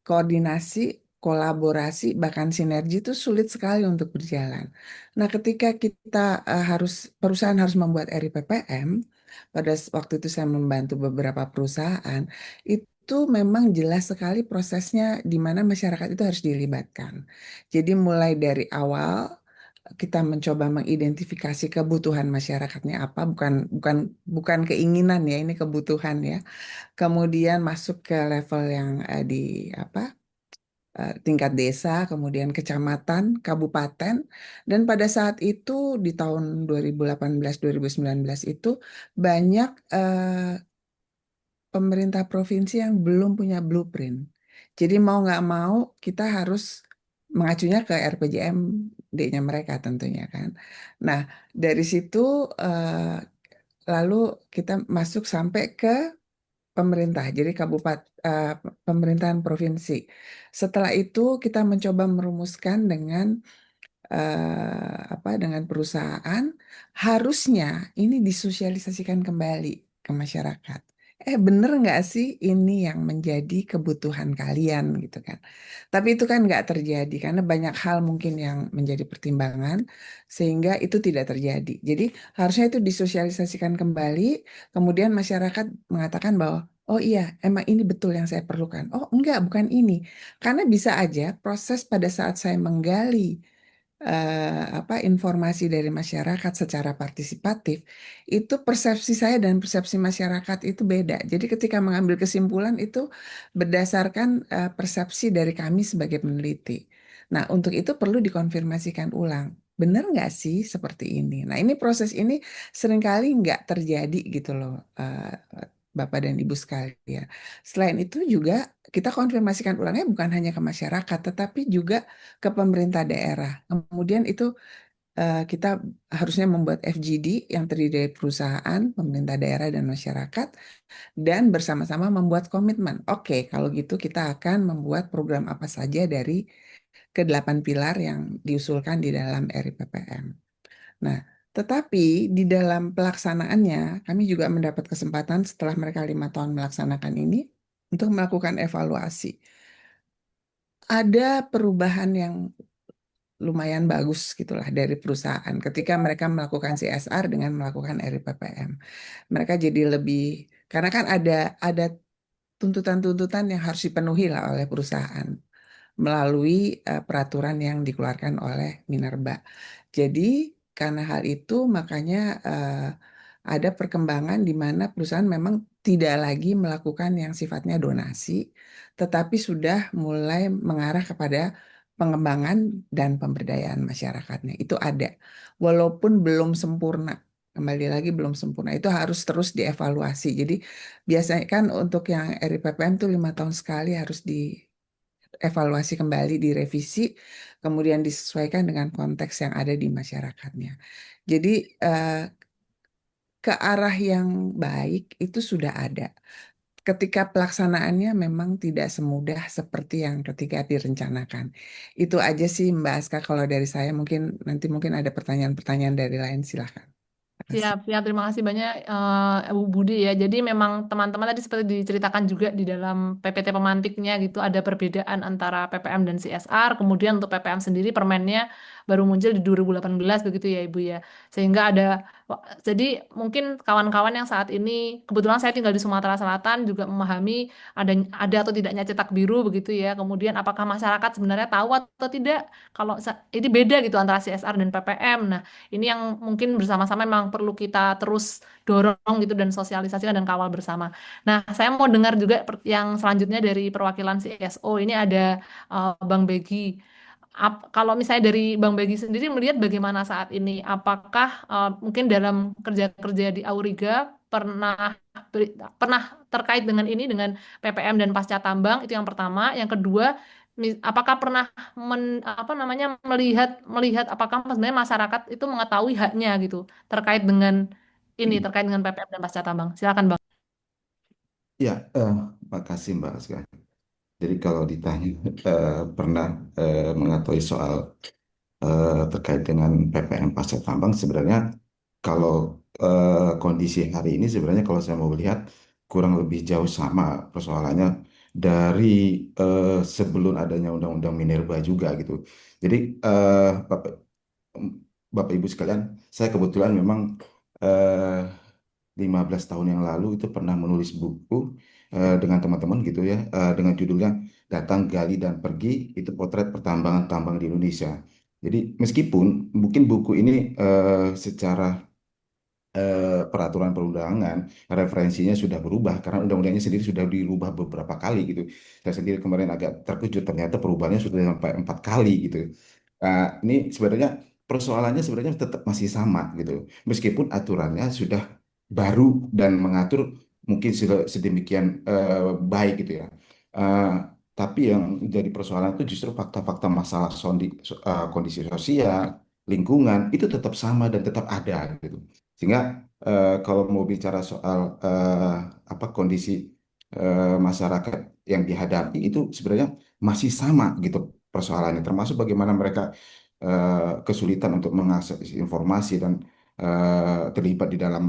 koordinasi, kolaborasi, bahkan sinergi itu sulit sekali untuk berjalan. Nah, ketika kita perusahaan harus membuat RIPPM, pada waktu itu saya membantu beberapa perusahaan, itu memang jelas sekali prosesnya di mana masyarakat itu harus dilibatkan. Jadi mulai dari awal kita mencoba mengidentifikasi kebutuhan masyarakatnya apa, bukan bukan bukan keinginan ya, ini kebutuhan ya. Kemudian masuk ke level yang di apa tingkat desa, kemudian kecamatan, kabupaten, dan pada saat itu di tahun 2018-2019 itu banyak pemerintah provinsi yang belum punya blueprint. Jadi mau nggak mau kita harus mengacunya ke RPJMD-nya mereka tentunya kan. Nah, dari situ lalu kita masuk sampai ke pemerintah, jadi pemerintahan provinsi. Setelah itu kita mencoba merumuskan dengan dengan perusahaan, harusnya ini disosialisasikan kembali ke masyarakat. Bener nggak sih ini yang menjadi kebutuhan kalian gitu kan? Tapi itu kan nggak terjadi karena banyak hal mungkin yang menjadi pertimbangan sehingga itu tidak terjadi. Jadi harusnya itu disosialisasikan kembali, kemudian masyarakat mengatakan bahwa oh iya, emang ini betul yang saya perlukan. Oh enggak, bukan ini. Karena bisa aja proses pada saat saya menggali informasi dari masyarakat secara partisipatif, itu persepsi saya dan persepsi masyarakat itu beda. Jadi ketika mengambil kesimpulan itu berdasarkan persepsi dari kami sebagai peneliti. Nah, untuk itu perlu dikonfirmasikan ulang. Benar nggak sih seperti ini? Nah, ini proses ini seringkali nggak terjadi gitu loh, Bapak dan Ibu sekalian. Selain itu juga kita konfirmasikan ulangnya bukan hanya ke masyarakat, tetapi juga ke pemerintah daerah. Kemudian itu kita harusnya membuat FGD yang terdiri dari perusahaan, pemerintah daerah, dan masyarakat, dan bersama-sama membuat komitmen. Oke, kalau gitu kita akan membuat program apa saja dari kedelapan pilar yang diusulkan di dalam RIPPM. Nah, tetapi di dalam pelaksanaannya, kami juga mendapat kesempatan setelah mereka 5 tahun melaksanakan ini untuk melakukan evaluasi. Ada perubahan yang lumayan bagus gitulah dari perusahaan ketika mereka melakukan CSR dengan melakukan RIPPM. Mereka jadi lebih karena kan ada tuntutan-tuntutan yang harus dipenuhi lah oleh perusahaan melalui peraturan yang dikeluarkan oleh Minerba. Jadi karena hal itu makanya ada perkembangan di mana perusahaan memang tidak lagi melakukan yang sifatnya donasi, tetapi sudah mulai mengarah kepada pengembangan dan pemberdayaan masyarakatnya. Itu ada, walaupun belum sempurna. Kembali lagi belum sempurna. Itu harus terus dievaluasi. Jadi biasanya kan untuk yang RIPPM tuh 5 tahun sekali harus dievaluasi kembali, direvisi, kemudian disesuaikan dengan konteks yang ada di masyarakatnya. Jadi eh, ke arah yang baik itu sudah ada. Ketika pelaksanaannya memang tidak semudah seperti yang ketika direncanakan. Itu aja sih Mbak Aska kalau dari saya mungkin ada pertanyaan-pertanyaan dari lain silahkan. Terima kasih. Siap, ya terima kasih banyak Bu Budi ya. Jadi memang teman-teman tadi seperti diceritakan juga di dalam PPT pemantiknya gitu ada perbedaan antara PPM dan CSR. Kemudian untuk PPM sendiri permennya baru muncul di 2018 begitu ya Ibu ya. Sehingga jadi mungkin kawan-kawan yang saat ini kebetulan saya tinggal di Sumatera Selatan juga memahami ada atau tidaknya cetak biru begitu ya. Kemudian apakah masyarakat sebenarnya tahu atau tidak kalau ini beda gitu antara CSR dan PPM. Nah, ini yang mungkin bersama-sama memang perlu kita terus dorong gitu dan sosialisasikan dan kawal bersama. Nah, saya mau dengar juga yang selanjutnya dari perwakilan CSO. Ini ada Bang Begi. Kalau misalnya dari Bang Begi sendiri melihat bagaimana saat ini? Apakah mungkin dalam kerja-kerja di Auriga pernah pernah terkait dengan ini dengan PPM dan pasca tambang itu yang pertama. Yang kedua, apakah pernah apa namanya melihat melihat apakah sebenarnya masyarakat itu mengetahui haknya gitu terkait dengan ini terkait dengan PPM dan pasca tambang. Silakan Bang. Ya, makasih Mbak Aska. Jadi kalau ditanya pernah mengetahui soal terkait dengan PPM pasca tambang, sebenarnya kalau kondisi hari ini sebenarnya kalau saya mau lihat kurang lebih jauh sama persoalannya dari sebelum adanya Undang-Undang Minerba juga gitu. Jadi Bapak, Bapak Ibu sekalian, saya kebetulan memang eh, 15 tahun yang lalu itu pernah menulis buku dengan teman-teman gitu ya, dengan judulnya Datang, Gali, dan Pergi, itu potret pertambangan tambang di Indonesia. Jadi meskipun mungkin buku ini secara peraturan perundangan referensinya sudah berubah karena undang-undangnya sendiri sudah dirubah beberapa kali gitu. Saya sendiri kemarin agak terkejut ternyata perubahannya sudah sampai 4 kali gitu. Ini sebenarnya persoalannya sebenarnya tetap masih sama gitu. Meskipun aturannya sudah baru dan mengatur mungkin sedemikian baik gitu ya. Eh, tapi yang jadi persoalan itu justru fakta-fakta masalah kondisi sosial, lingkungan itu tetap sama dan tetap ada gitu. Sehingga kalau mau bicara soal apa kondisi masyarakat yang dihadapi itu sebenarnya masih sama gitu persoalannya, termasuk bagaimana mereka kesulitan untuk mengakses informasi dan terlibat di dalam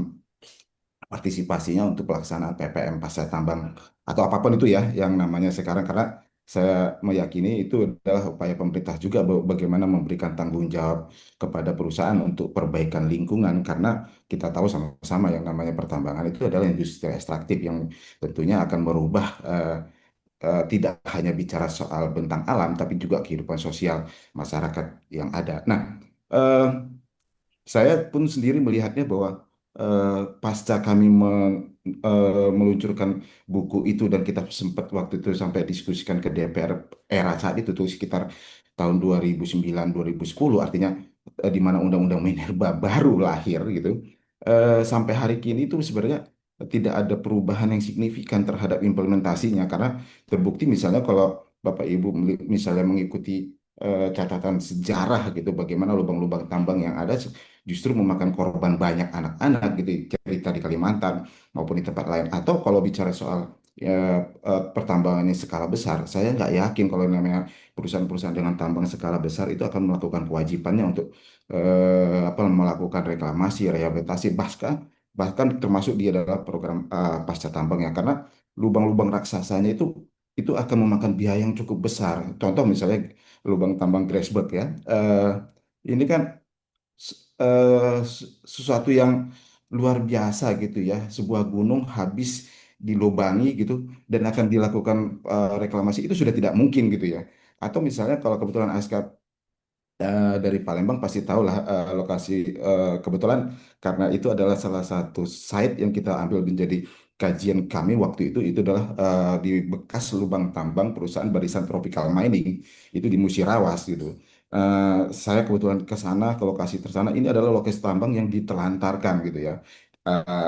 partisipasinya untuk pelaksanaan PPM pasca tambang atau apapun itu ya yang namanya sekarang karena saya meyakini itu adalah upaya pemerintah juga bagaimana memberikan tanggung jawab kepada perusahaan untuk perbaikan lingkungan karena kita tahu sama-sama yang namanya pertambangan itu adalah industri ekstraktif yang tentunya akan merubah tidak hanya bicara soal bentang alam tapi juga kehidupan sosial masyarakat yang ada. Nah, eh, saya pun sendiri melihatnya bahwa pasca kami meluncurkan buku itu dan kita sempat waktu itu sampai diskusikan ke DPR era saat itu tuh sekitar tahun 2009-2010 artinya di mana Undang-Undang Minerba baru lahir gitu. Sampai hari kini itu sebenarnya tidak ada perubahan yang signifikan terhadap implementasinya karena terbukti misalnya kalau Bapak Ibu misalnya mengikuti catatan sejarah gitu bagaimana lubang-lubang tambang yang ada justru memakan korban banyak anak-anak gitu cerita di Kalimantan maupun di tempat lain atau kalau bicara soal pertambangan yang skala besar saya nggak yakin kalau namanya perusahaan-perusahaan dengan tambang skala besar itu akan melakukan kewajibannya untuk apa melakukan reklamasi rehabilitasi bahkan bahkan termasuk dia adalah program pasca tambang ya karena lubang-lubang raksasanya itu akan memakan biaya yang cukup besar contoh misalnya lubang tambang Grasberg ya ini kan sesuatu yang luar biasa gitu ya. Sebuah gunung habis dilubangi gitu dan akan dilakukan reklamasi itu sudah tidak mungkin gitu ya. Atau misalnya kalau kebetulan ASK dari Palembang pasti tahu lah lokasi kebetulan karena itu adalah salah satu site yang kita ambil menjadi kajian kami waktu itu adalah di bekas lubang tambang perusahaan Barisan Tropical Mining itu di Musirawas gitu. Saya kebetulan ke sana ke lokasi tersana ini adalah lokasi tambang yang ditelantarkan gitu ya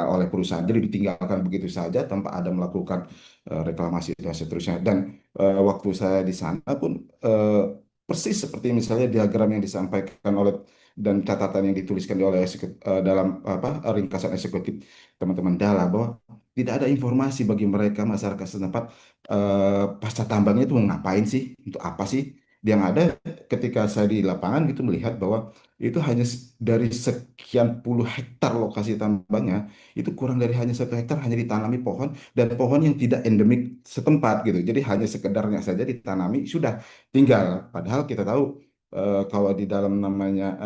oleh perusahaan jadi ditinggalkan begitu saja tanpa ada melakukan reklamasi dan seterusnya dan waktu saya di sana pun persis seperti misalnya diagram yang disampaikan oleh dan catatan yang dituliskan oleh dalam apa ringkasan eksekutif teman-teman Dala bahwa tidak ada informasi bagi mereka masyarakat setempat pasca tambangnya itu mau ngapain sih untuk apa sih yang ada ketika saya di lapangan itu melihat bahwa itu hanya dari sekian puluh hektar lokasi tambangnya itu kurang dari hanya 1 hektar hanya ditanami pohon dan pohon yang tidak endemik setempat gitu jadi hanya sekedarnya saja ditanami sudah tinggal. Padahal kita tahu kalau di dalam namanya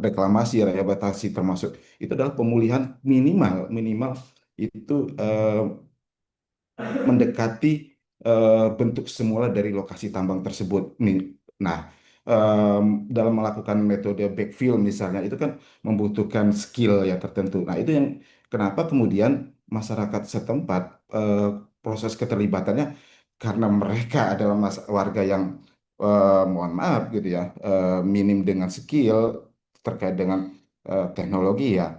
reklamasi, rehabilitasi termasuk itu adalah pemulihan minimal minimal itu mendekati bentuk semula dari lokasi tambang tersebut. Nah, dalam melakukan metode backfill misalnya itu kan membutuhkan skill ya tertentu. Nah, itu yang kenapa kemudian masyarakat setempat proses keterlibatannya karena mereka adalah warga yang mohon maaf gitu ya minim dengan skill terkait dengan teknologi ya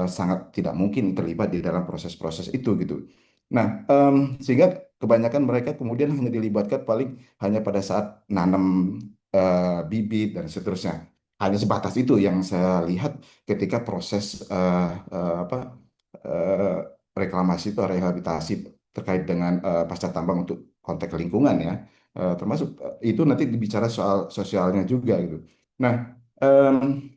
sangat tidak mungkin terlibat di dalam proses-proses itu gitu. Nah, sehingga kebanyakan mereka kemudian hanya dilibatkan paling hanya pada saat nanam bibit dan seterusnya. Hanya sebatas itu yang saya lihat ketika proses apa eh, reklamasi itu rehabilitasi terkait dengan pasca tambang untuk konteks lingkungan ya. Termasuk itu nanti dibicara soal sosialnya juga gitu. Nah, em,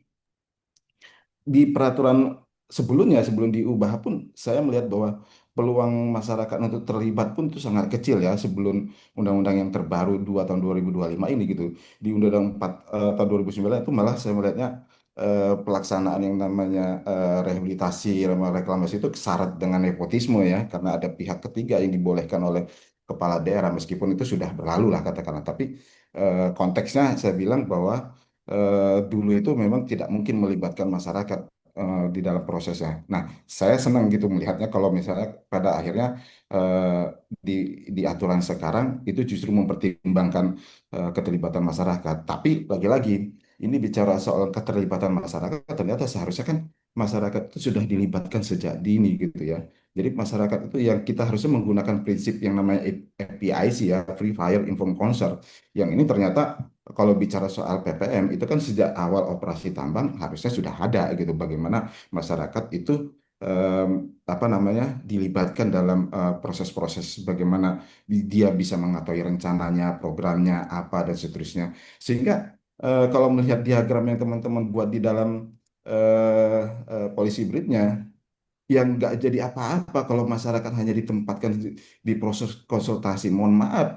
di peraturan sebelumnya sebelum diubah pun saya melihat bahwa peluang masyarakat untuk terlibat pun itu sangat kecil ya sebelum undang-undang yang terbaru 2 tahun 2025 ini gitu. Di Undang-Undang 4 tahun 2009 itu malah saya melihatnya pelaksanaan yang namanya rehabilitasi reklamasi itu syarat dengan nepotisme ya karena ada pihak ketiga yang dibolehkan oleh kepala daerah meskipun itu sudah berlalu lah katakanlah. Tapi konteksnya saya bilang bahwa dulu itu memang tidak mungkin melibatkan masyarakat di dalam prosesnya. Nah, saya senang gitu melihatnya kalau misalnya pada akhirnya eh, di aturan sekarang itu justru mempertimbangkan keterlibatan masyarakat. Tapi lagi-lagi ini bicara soal keterlibatan masyarakat, ternyata seharusnya kan masyarakat itu sudah dilibatkan sejak dini gitu ya. Jadi masyarakat itu yang kita harusnya menggunakan prinsip yang namanya FPIC ya, Free Fire Informed Consent. Yang ini ternyata kalau bicara soal PPM itu kan sejak awal operasi tambang harusnya sudah ada gitu bagaimana masyarakat itu em, apa namanya dilibatkan dalam proses-proses bagaimana dia bisa mengetahui rencananya, programnya apa dan seterusnya. Sehingga kalau melihat diagram yang teman-teman buat di dalam polisi hibridnya yang nggak jadi apa-apa kalau masyarakat hanya ditempatkan di proses konsultasi. Mohon maaf,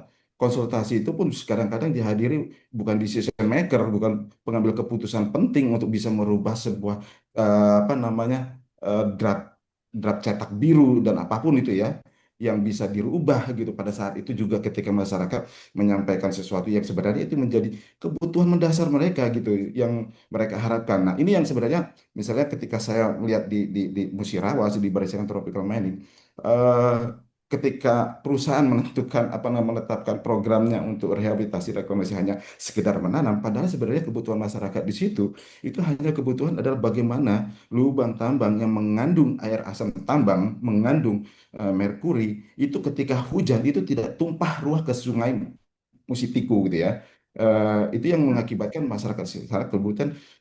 konsultasi itu pun kadang-kadang dihadiri bukan decision maker, bukan pengambil keputusan penting untuk bisa merubah sebuah apa namanya draft draft cetak biru dan apapun itu ya yang bisa dirubah gitu pada saat itu juga ketika masyarakat menyampaikan sesuatu yang sebenarnya itu menjadi kebutuhan mendasar mereka gitu yang mereka harapkan. Nah, ini yang sebenarnya misalnya ketika saya melihat di Musirawas di Barisan Tropical Mining, eh, ketika perusahaan menentukan apa namanya menetapkan programnya untuk rehabilitasi reklamasi hanya sekedar menanam, padahal sebenarnya kebutuhan masyarakat di situ itu hanya kebutuhan adalah bagaimana lubang tambang yang mengandung air asam tambang, mengandung merkuri itu ketika hujan itu tidak tumpah ruah ke sungai Musitiku gitu ya. Itu yang mengakibatkan masyarakat secara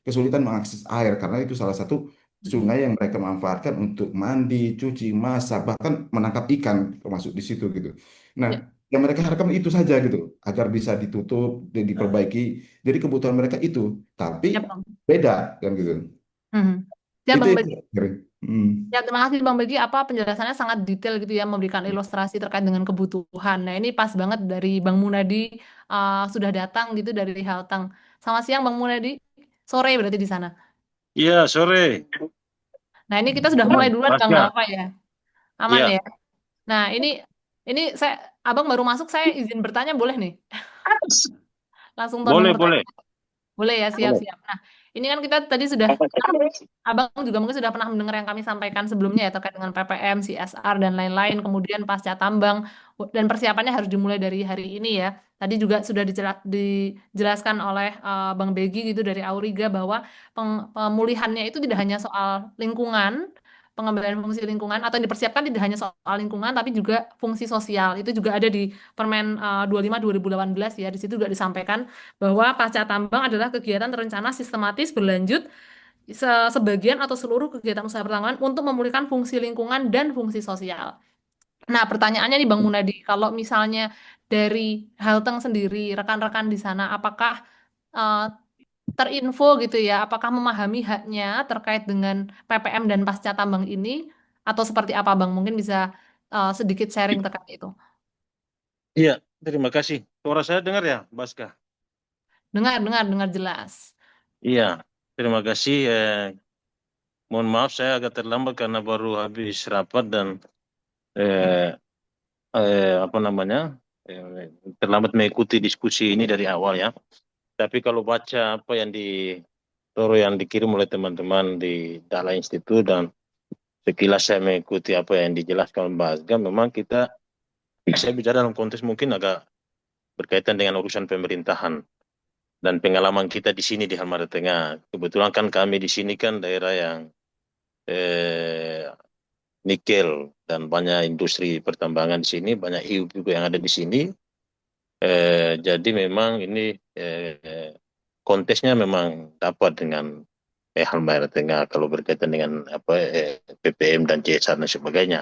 kesulitan mengakses air karena itu salah satu sungai yang mereka manfaatkan untuk mandi, cuci, masak, bahkan menangkap ikan termasuk di situ gitu. Nah, Ya, yang mereka harapkan itu saja gitu agar bisa ditutup dan diperbaiki. Jadi kebutuhan mereka itu, tapi ya Bang. beda kan gitu. Mhm. Ya Itu Bang yang Begi. saya kira. Hmm. Ya, terima kasih Bang Begi. Apa penjelasannya sangat detail gitu ya, memberikan ilustrasi terkait dengan kebutuhan. Nah, ini pas banget dari Bang Munadi sudah datang gitu dari Halteng. Selamat siang Bang Munadi. Sore berarti di sana. Iya, sore. Nah, ini kita sudah mulai duluan Bang, nggak Pasca. apa ya? Aman Iya, ya. Nah, ini saya Abang baru masuk, saya izin bertanya boleh nih? Langsung todong boleh, bertanya. boleh. Boleh ya, Boleh. siap-siap. Nah, ini kan kita tadi sudah, Abang juga mungkin sudah pernah mendengar yang kami sampaikan sebelumnya ya terkait dengan PPM, CSR, dan lain-lain. Kemudian pasca tambang, dan persiapannya harus dimulai dari hari ini ya. Tadi juga sudah dijelaskan oleh Bang Begi gitu dari Auriga bahwa pemulihannya itu tidak hanya soal lingkungan, pengembangan fungsi lingkungan, atau yang dipersiapkan tidak hanya soal lingkungan, tapi juga fungsi sosial. Itu juga ada di Permen 25 2018 ya. Di situ juga disampaikan bahwa pasca tambang adalah kegiatan terencana sistematis berlanjut sebagian atau seluruh kegiatan usaha pertambangan untuk memulihkan fungsi lingkungan dan fungsi sosial. Nah, pertanyaannya nih Bang Munadi, kalau misalnya dari Halteng sendiri, rekan-rekan di sana, apakah eh, terinfo gitu ya, apakah memahami haknya terkait dengan PPM dan pasca tambang ini, atau seperti apa Bang? Mungkin bisa sedikit sharing terkait itu. Iya, terima kasih. Suara saya dengar ya, Baska? Dengar, dengar, dengar jelas. Iya, terima kasih. Mohon maaf saya agak terlambat karena baru habis rapat dan eh, apa namanya terlambat mengikuti diskusi ini dari awal ya. Tapi kalau baca apa yang yang dikirim oleh teman-teman di Dahlan Institute dan sekilas saya mengikuti apa yang dijelaskan Mbak Azga, memang saya bicara dalam konteks mungkin agak berkaitan dengan urusan pemerintahan dan pengalaman kita di sini di Halmahera Tengah. Kebetulan kan kami di sini kan daerah yang nikel dan banyak industri pertambangan di sini, banyak hiu juga yang ada di sini. Jadi memang ini konteksnya memang dapat dengan Halmahera Tengah kalau berkaitan dengan PPM dan CSR dan sebagainya.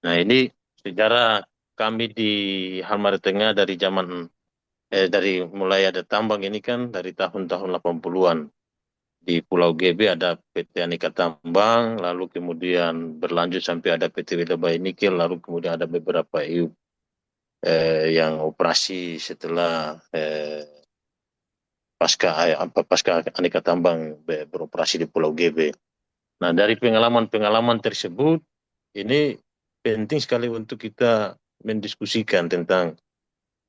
Nah ini sejarah kami di Halmahera Tengah dari zaman dari mulai ada tambang ini kan dari tahun-tahun 80-an. Di Pulau GB ada PT Aneka Tambang, lalu kemudian berlanjut sampai ada PT Wedabaya Nikel, lalu kemudian ada beberapa EU yang operasi setelah pasca Aneka Tambang beroperasi di Pulau GB. Nah, dari pengalaman-pengalaman tersebut, ini penting sekali untuk kita mendiskusikan tentang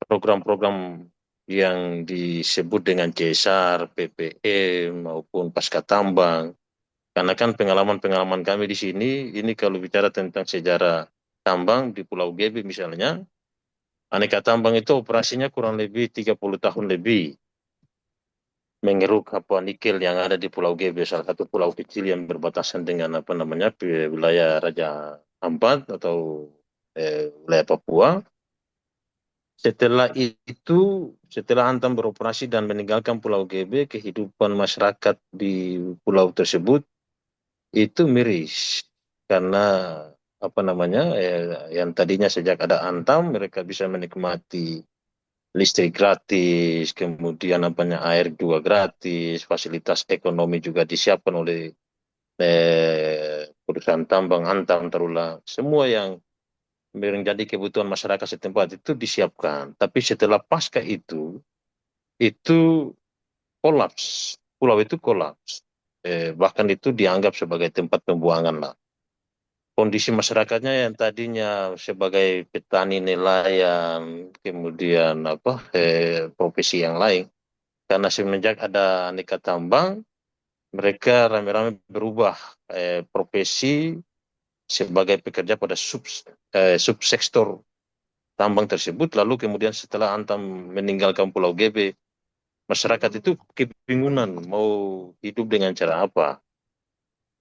program-program yang disebut dengan CSR, PPM, maupun pasca tambang. Karena kan pengalaman-pengalaman kami di sini, ini kalau bicara tentang sejarah tambang di Pulau GB misalnya, Aneka Tambang itu operasinya kurang lebih 30 tahun lebih. Mengeruk nikel yang ada di Pulau GB, salah satu pulau kecil yang berbatasan dengan wilayah Raja Ampat atau wilayah Papua. Setelah itu, setelah Antam beroperasi dan meninggalkan Pulau GB, kehidupan masyarakat di pulau tersebut itu miris karena yang tadinya sejak ada Antam mereka bisa menikmati listrik gratis, kemudian air juga gratis, fasilitas ekonomi juga disiapkan oleh perusahaan tambang Antam terulang. Semua yang menjadi kebutuhan masyarakat setempat itu disiapkan. Tapi setelah pasca itu kolaps. Pulau itu kolaps. Bahkan itu dianggap sebagai tempat pembuangan lah. Kondisi masyarakatnya yang tadinya sebagai petani nelayan, kemudian profesi yang lain, karena semenjak ada Aneka Tambang, mereka rame-rame berubah profesi sebagai pekerja pada subsektor tambang tersebut. Lalu kemudian setelah Antam meninggalkan Pulau GB, masyarakat itu kebingungan mau hidup dengan cara apa.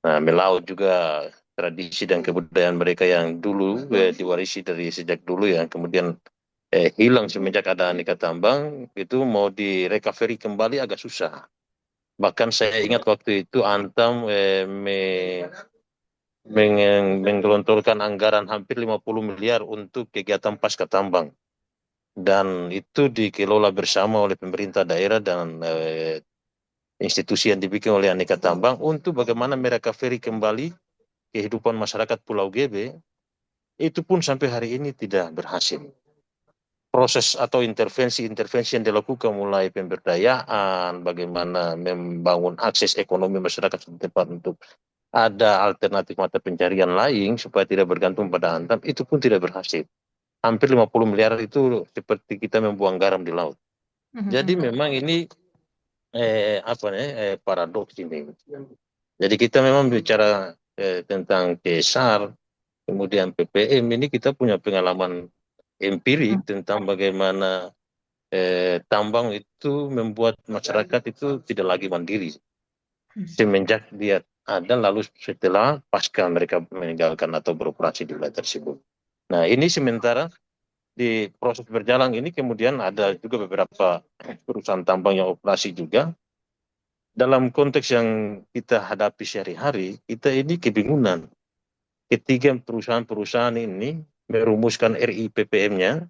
Nah, melaut juga tradisi dan kebudayaan mereka yang dulu diwarisi dari sejak dulu ya, kemudian hilang semenjak ada Aneka Tambang, itu mau direcovery kembali agak susah. Bahkan saya ingat waktu itu Antam menggelontorkan anggaran hampir 50 miliar untuk kegiatan pasca tambang. Dan itu dikelola bersama oleh pemerintah daerah dan institusi yang dibikin oleh Aneka Tambang untuk bagaimana merecovery kembali kehidupan masyarakat Pulau GB. Itu pun sampai hari ini tidak berhasil. Proses atau intervensi yang dilakukan mulai pemberdayaan, bagaimana membangun akses ekonomi masyarakat setempat untuk ada alternatif mata pencarian lain supaya tidak bergantung pada Antam, itu pun tidak berhasil. Hampir 50 miliar itu seperti kita membuang garam di laut. Jadi memang ini paradoks ini. Jadi kita memang bicara tentang CSR, kemudian PPM, ini kita punya pengalaman empirik tentang bagaimana tambang itu membuat masyarakat itu tidak lagi mandiri. Semenjak dia ada, lalu setelah pasca mereka meninggalkan atau beroperasi di wilayah tersebut. Nah ini sementara di proses berjalan ini kemudian ada juga beberapa perusahaan tambang yang operasi juga. Dalam konteks yang kita hadapi sehari-hari, kita ini kebingungan. Ketiga perusahaan-perusahaan ini merumuskan RIPPM-nya,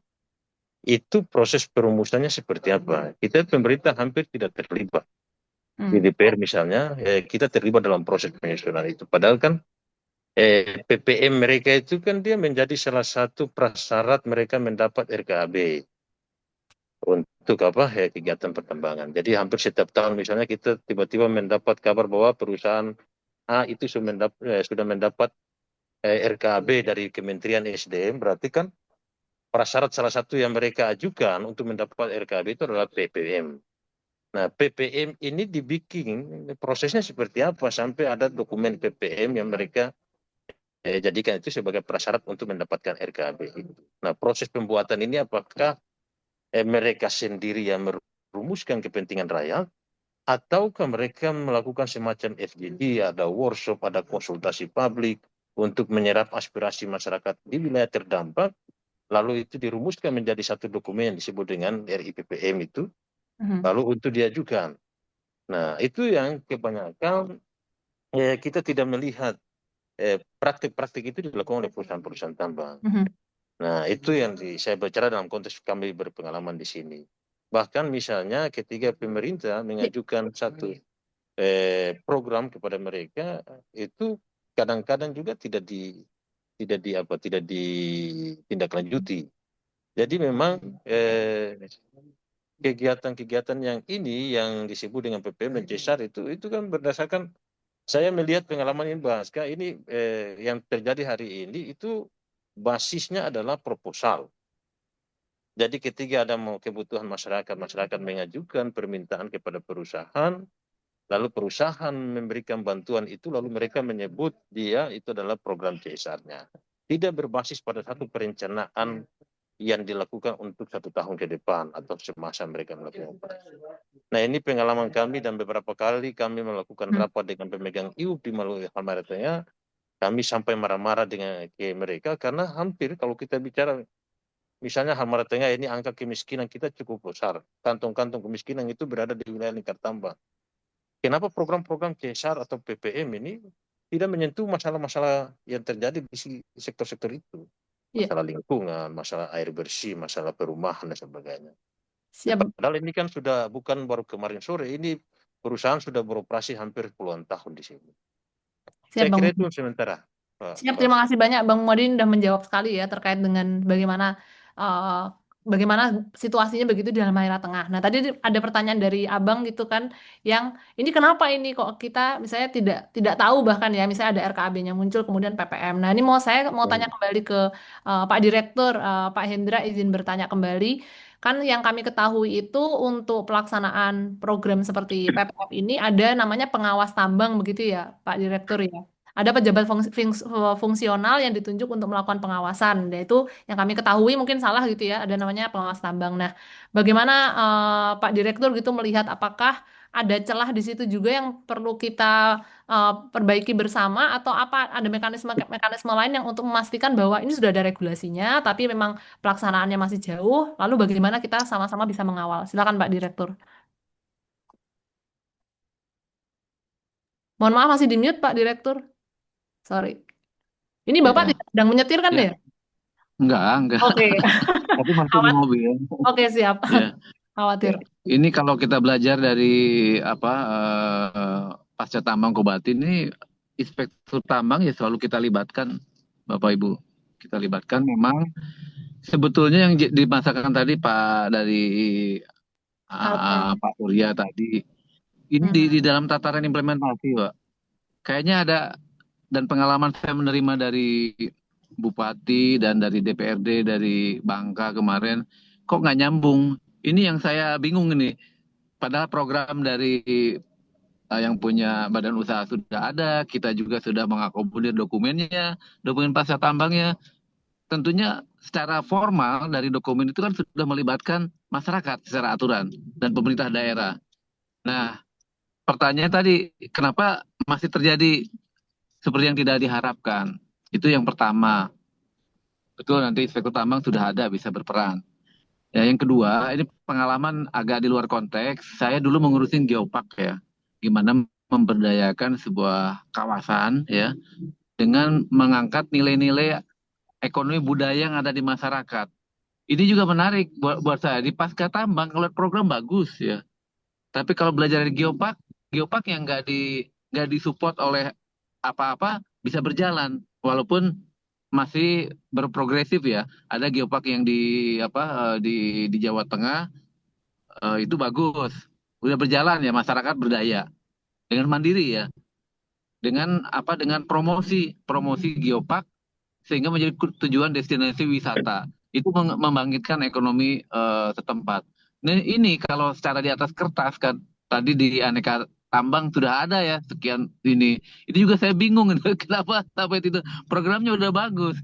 itu proses perumusannya seperti apa? Kita pemerintah hampir tidak terlibat. Di DPR misalnya, kita terlibat dalam proses penyusunan itu. Padahal kan PPM mereka itu kan dia menjadi salah satu prasyarat mereka mendapat RKAB untuk kegiatan pertambangan. Jadi hampir setiap tahun misalnya kita tiba-tiba mendapat kabar bahwa perusahaan A itu sudah mendapat RKAB dari Kementerian SDM, berarti kan prasyarat salah satu yang mereka ajukan untuk mendapat RKAB itu adalah PPM. Nah, PPM ini dibikin prosesnya seperti apa sampai ada dokumen PPM yang mereka jadikan itu sebagai prasyarat untuk mendapatkan RKAB. Nah, proses pembuatan ini apakah mereka sendiri yang merumuskan kepentingan rakyat ataukah mereka melakukan semacam FGD, ada workshop, ada konsultasi publik untuk menyerap aspirasi masyarakat di wilayah terdampak, lalu itu dirumuskan menjadi satu dokumen yang disebut dengan RIPPM itu, lalu untuk diajukan. Nah, itu yang kebanyakan kita tidak melihat praktik-praktik itu dilakukan oleh perusahaan-perusahaan tambang. Nah, itu yang saya bicara dalam konteks kami berpengalaman di sini. Bahkan misalnya ketika pemerintah mengajukan satu program kepada mereka, itu kadang-kadang juga tidak ditindaklanjuti. Jadi memang kegiatan-kegiatan yang ini yang disebut dengan PPM dan CSR itu kan berdasarkan saya melihat pengalaman ini Bahaska ini yang terjadi hari ini itu basisnya adalah proposal. Jadi ketika ada kebutuhan masyarakat mengajukan permintaan kepada perusahaan, lalu perusahaan memberikan bantuan itu, lalu mereka menyebut dia itu adalah program CSR-nya. Tidak berbasis pada satu perencanaan yang dilakukan untuk 1 tahun ke depan atau semasa mereka melakukan operasi. Nah, ini pengalaman kami dan beberapa kali kami melakukan rapat dengan pemegang IUP di Halmahera Tengah, kami sampai marah-marah dengan mereka karena hampir kalau kita bicara misalnya Halmahera Tengah ini angka kemiskinan kita cukup besar. Kantong-kantong kemiskinan itu berada di wilayah lingkar tambang. Kenapa program-program CSR atau PPM ini tidak menyentuh masalah-masalah yang terjadi di sektor-sektor itu? Masalah lingkungan, masalah air bersih, masalah perumahan dan sebagainya. Padahal ini kan sudah bukan baru kemarin sore, ini perusahaan sudah beroperasi hampir puluhan tahun di sini. Saya kira itu sementara. Siap, terima kasih banyak Bang Modin sudah menjawab sekali ya terkait dengan bagaimana situasinya begitu di Halmahera Tengah. Nah, tadi ada pertanyaan dari Abang gitu kan, yang ini kenapa ini kok kita misalnya tidak tahu bahkan ya, misalnya ada RKAB-nya muncul kemudian PPM. Nah, ini saya mau tanya kembali ke Pak Direktur, Pak Hendra izin bertanya kembali. Kan yang kami ketahui itu untuk pelaksanaan program seperti PPM ini ada namanya pengawas tambang begitu ya, Pak Direktur ya. Ada pejabat fungsional yang ditunjuk untuk melakukan pengawasan, yaitu yang kami ketahui mungkin salah gitu ya, ada namanya pengawas tambang. Nah, bagaimana Pak Direktur gitu melihat apakah ada celah di situ juga yang perlu kita perbaiki bersama atau apa ada mekanisme lain yang untuk memastikan bahwa ini sudah ada regulasinya, tapi memang pelaksanaannya masih jauh. Lalu bagaimana kita sama-sama bisa mengawal? Silakan Pak Direktur. Mohon maaf masih di mute Pak Direktur. Sorry. Ini Bapak tidak sedang menyetir kan ya? Enggak. Oke. Tapi masih di mobil. Oke, siap. Khawatir. Ini kalau kita belajar dari pasca tambang Kobatin ini, inspektur tambang ya selalu kita libatkan, Bapak Ibu. Kita libatkan memang sebetulnya yang dimasakan tadi Pak dari Pak Surya tadi, ini di dalam tataran implementasi Pak. Kayaknya ada, dan pengalaman saya menerima dari Bupati dan dari DPRD dari Bangka kemarin, kok nggak nyambung. Ini yang saya bingung ini. Padahal program dari yang punya badan usaha sudah ada, kita juga sudah mengakomodir dokumennya, dokumen pasca tambangnya. Tentunya secara formal dari dokumen itu kan sudah melibatkan masyarakat secara aturan dan pemerintah daerah. Nah, pertanyaan tadi, kenapa masih terjadi seperti yang tidak diharapkan? Itu yang pertama. Betul, nanti inspektur tambang sudah ada, bisa berperan. Ya, yang kedua, ini pengalaman agak di luar konteks. Saya dulu mengurusin geopark ya, gimana memberdayakan sebuah kawasan ya, dengan mengangkat nilai-nilai ekonomi budaya yang ada di masyarakat. Ini juga menarik buat saya. Di pasca tambang, kalau program bagus ya. Tapi kalau belajar dari geopark yang nggak disupport oleh apa-apa bisa berjalan, walaupun masih berprogresif ya. Ada geopark yang di Jawa Tengah itu bagus, udah berjalan ya, masyarakat berdaya dengan mandiri ya, dengan promosi geopark sehingga menjadi tujuan destinasi wisata. Itu membangkitkan ekonomi setempat. Nah, ini kalau secara di atas kertas kan tadi di aneka tambang sudah ada ya sekian ini. Itu juga saya bingung kenapa sampai itu programnya udah bagus.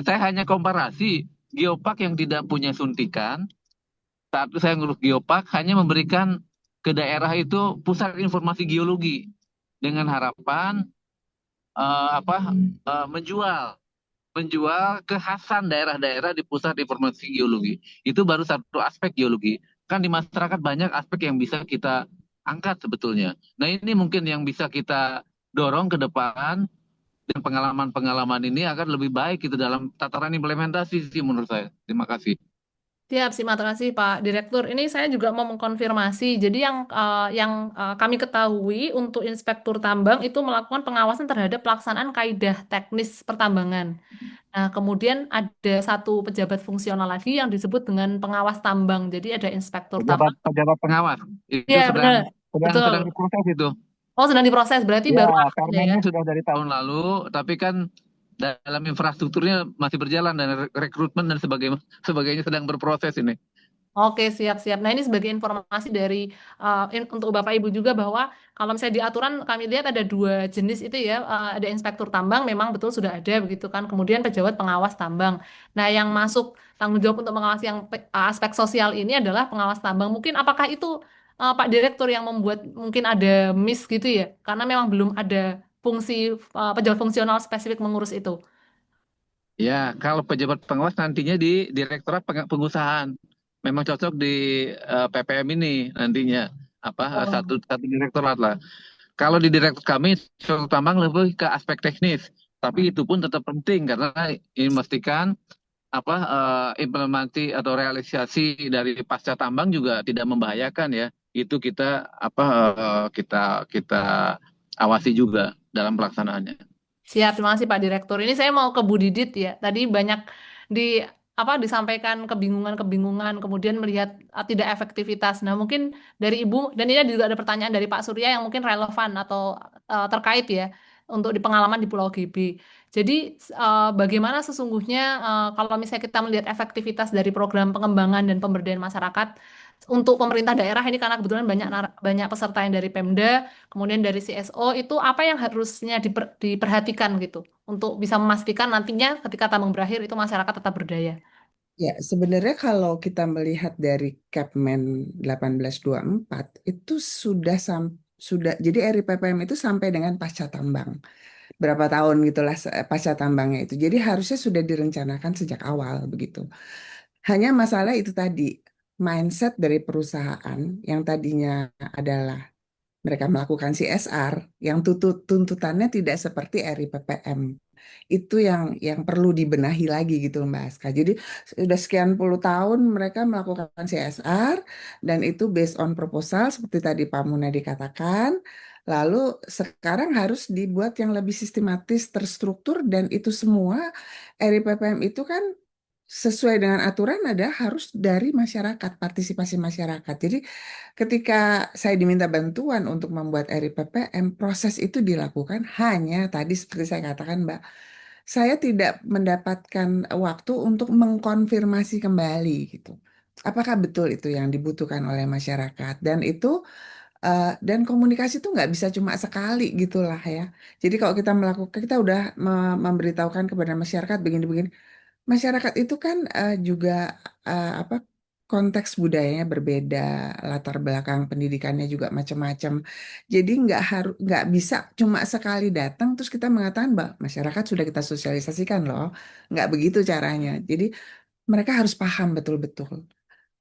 Saya hanya komparasi geopark yang tidak punya suntikan. Saat itu saya ngurus geopark hanya memberikan ke daerah itu pusat informasi geologi dengan harapan menjual kekhasan daerah-daerah di pusat informasi geologi. Itu baru satu aspek geologi. Kan di masyarakat banyak aspek yang bisa kita angkat sebetulnya. Nah, ini mungkin yang bisa kita dorong ke depan, dan pengalaman-pengalaman ini akan lebih baik gitu dalam tataran implementasi sih menurut saya. Terima kasih. Siap, terima kasih Pak Direktur. Ini saya juga mau mengkonfirmasi. Jadi yang kami ketahui untuk inspektur tambang itu melakukan pengawasan terhadap pelaksanaan kaidah teknis pertambangan. Nah, kemudian ada satu pejabat fungsional lagi yang disebut dengan pengawas tambang. Jadi ada inspektur tambang. Pejabat pengawas itu Iya, sedang benar. sedang Betul. sedang diproses itu. Oh, sedang diproses. Berarti Ya, baru ada ya. permennya sudah dari tahun lalu, tapi kan dalam infrastrukturnya masih berjalan dan rekrutmen dan sebagainya sedang berproses ini. Oke, siap-siap. Nah, ini sebagai informasi dari untuk Bapak Ibu juga bahwa kalau misalnya di aturan kami lihat ada dua jenis itu ya, ada inspektur tambang memang betul sudah ada begitu kan. Kemudian pejabat pengawas tambang. Nah, yang masuk tanggung jawab untuk mengawasi yang aspek sosial ini adalah pengawas tambang. Mungkin apakah itu Pak Direktur yang membuat mungkin ada miss gitu ya? Karena memang belum ada fungsi pejabat fungsional spesifik mengurus itu. Ya, kalau pejabat pengawas nantinya di Direktorat Pengusahaan. Memang cocok di PPM ini nantinya Oh. satu direktorat lah. Kalau di direktur kami, Inspektur Tambang lebih ke aspek teknis, tapi itu pun tetap penting karena ini memastikan implementasi atau realisasi dari pasca tambang juga tidak membahayakan ya. Itu kita kita kita awasi juga dalam pelaksanaannya. Siap, terima kasih Pak Direktur. Ini saya mau ke Bu Didit ya. Tadi banyak di disampaikan kebingungan-kebingungan, kemudian melihat tidak efektivitas. Nah, mungkin dari Ibu dan ini juga ada pertanyaan dari Pak Surya yang mungkin relevan atau terkait ya untuk di pengalaman di Pulau GB. Jadi bagaimana sesungguhnya kalau misalnya kita melihat efektivitas dari program pengembangan dan pemberdayaan masyarakat untuk pemerintah daerah ini karena kebetulan banyak peserta yang dari Pemda kemudian dari CSO itu apa yang harusnya diperhatikan gitu untuk bisa memastikan nantinya ketika tambang berakhir itu masyarakat tetap berdaya. Ya, sebenarnya kalau kita melihat dari Kepmen 1824 itu sudah jadi RIPPM itu sampai dengan pasca tambang. Berapa tahun gitulah pasca tambangnya itu. Jadi harusnya sudah direncanakan sejak awal begitu. Hanya masalah itu tadi mindset dari perusahaan yang tadinya adalah mereka melakukan CSR yang tuntutannya tidak seperti RIPPM. Itu yang perlu dibenahi lagi gitu Mbak Aska. Jadi sudah sekian puluh tahun mereka melakukan CSR dan itu based on proposal seperti tadi Pak Munadi katakan. Lalu sekarang harus dibuat yang lebih sistematis, terstruktur dan itu semua RIPPM itu kan sesuai dengan aturan ada harus dari masyarakat, partisipasi masyarakat. Jadi ketika saya diminta bantuan untuk membuat RIPPM, proses itu dilakukan hanya tadi seperti saya katakan Mbak, saya tidak mendapatkan waktu untuk mengkonfirmasi kembali gitu. Apakah betul itu yang dibutuhkan oleh masyarakat? Dan komunikasi itu nggak bisa cuma sekali gitulah ya. Jadi kalau kita melakukan, kita udah memberitahukan kepada masyarakat begini-begini. Masyarakat itu kan juga apa konteks budayanya berbeda, latar belakang pendidikannya juga macam-macam. Jadi nggak bisa cuma sekali datang terus kita mengatakan bahwa masyarakat sudah kita sosialisasikan loh, nggak begitu caranya. Jadi mereka harus paham betul-betul.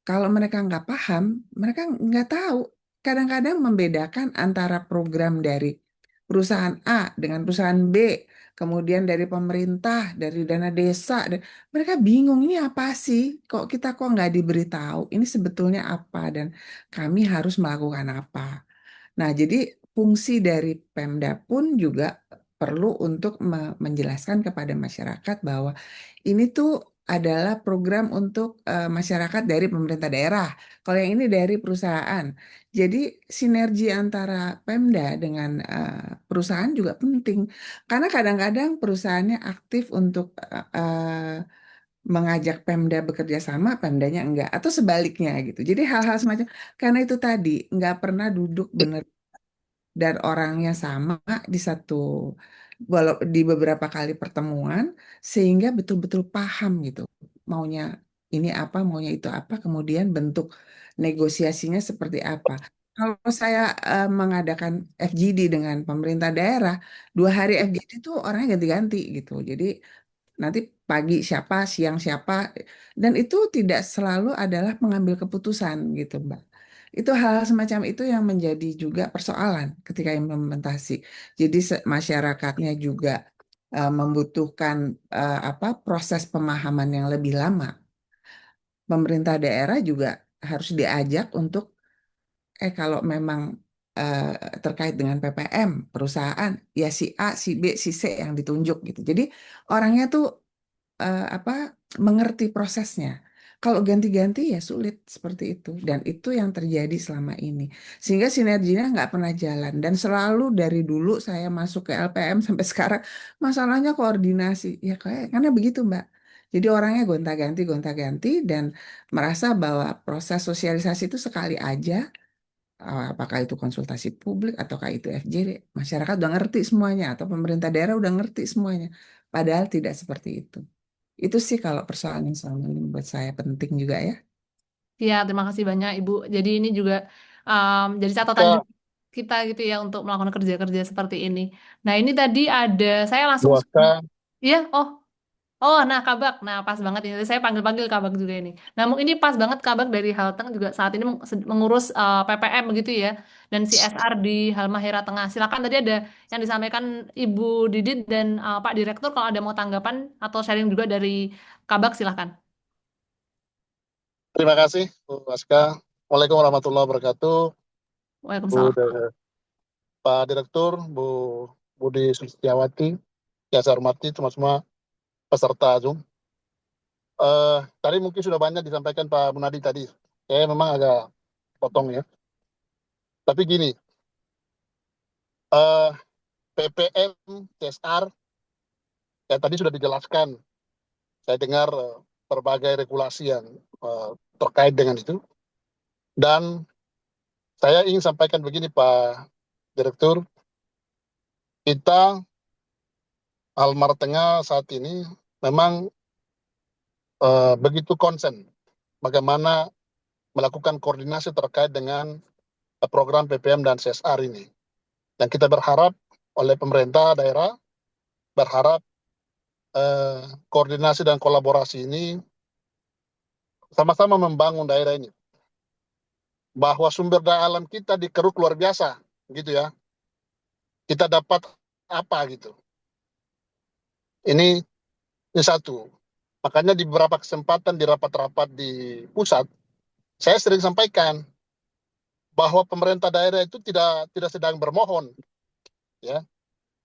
Kalau mereka nggak paham, mereka nggak tahu. Kadang-kadang membedakan antara program dari perusahaan A dengan perusahaan B, kemudian dari pemerintah, dari dana desa. Mereka bingung ini apa sih? Kok nggak diberitahu? Ini sebetulnya apa dan kami harus melakukan apa? Nah, jadi fungsi dari Pemda pun juga perlu untuk menjelaskan kepada masyarakat bahwa ini tuh adalah program untuk masyarakat dari pemerintah daerah. Kalau yang ini dari perusahaan. Jadi sinergi antara Pemda dengan perusahaan juga penting. Karena kadang-kadang perusahaannya aktif untuk mengajak Pemda bekerja sama, Pemdanya enggak. Atau sebaliknya gitu. Jadi hal-hal semacam, karena itu tadi, nggak pernah duduk benar dan orangnya sama di satu walau di beberapa kali pertemuan sehingga betul-betul paham gitu maunya ini apa maunya itu apa kemudian bentuk negosiasinya seperti apa kalau saya mengadakan FGD dengan pemerintah daerah, 2 hari FGD itu orangnya ganti-ganti gitu. Jadi nanti pagi siapa, siang siapa, dan itu tidak selalu adalah mengambil keputusan gitu, Mbak. Itu hal semacam itu yang menjadi juga persoalan ketika implementasi. Jadi masyarakatnya juga membutuhkan apa proses pemahaman yang lebih lama. Pemerintah daerah juga harus diajak untuk kalau memang eh, terkait dengan PPM perusahaan ya si A, si B, si C yang ditunjuk gitu. Jadi orangnya tuh apa mengerti prosesnya. Kalau ganti-ganti ya sulit seperti itu dan itu yang terjadi selama ini sehingga sinerginya nggak pernah jalan dan selalu dari dulu saya masuk ke LPM sampai sekarang masalahnya koordinasi ya kayak karena begitu Mbak. Jadi orangnya gonta-ganti dan merasa bahwa proses sosialisasi itu sekali aja, apakah itu konsultasi publik ataukah itu FJD, masyarakat udah ngerti semuanya atau pemerintah daerah udah ngerti semuanya. Padahal tidak seperti itu. Itu sih kalau persoalan yang selama ini buat saya penting juga ya. Ya, terima kasih banyak Ibu. Jadi ini juga jadi catatan Kak, juga kita gitu ya untuk melakukan kerja-kerja seperti ini. Nah, ini tadi ada saya langsung buat Kak, iya, oh, nah Kabak, nah pas banget ini. Saya panggil-panggil Kabak juga ini. Nah, ini pas banget Kabak dari Halteng juga saat ini mengurus PPM begitu ya, dan CSR di Halmahera Tengah. Silakan tadi ada yang disampaikan Ibu Didit dan Pak Direktur kalau ada mau tanggapan atau sharing juga dari Kabak silakan. terima kasih Bu Aska. Waalaikumsalam warahmatullahi wabarakatuh. Bu Waalaikumsalam. De- Pak Direktur, Bu Budi Sulistiawati, yang saya hormati semua peserta Zoom. Tadi mungkin sudah banyak disampaikan Pak Munadi tadi. Saya memang agak potong ya. Tapi gini, eh, PPM, CSR, ya tadi sudah dijelaskan. Saya dengar berbagai regulasi yang terkait dengan itu. Dan saya ingin sampaikan begini Pak Direktur, kita Almar Tengah saat ini memang begitu konsen bagaimana melakukan koordinasi terkait dengan program PPM dan CSR ini. Dan kita berharap oleh pemerintah daerah, berharap koordinasi dan kolaborasi ini sama-sama membangun daerah ini. Bahwa sumber daya alam kita dikeruk luar biasa, gitu ya. Kita dapat apa gitu. Ini satu. Makanya di beberapa kesempatan di rapat-rapat di pusat, saya sering sampaikan bahwa pemerintah daerah itu tidak sedang bermohon, ya,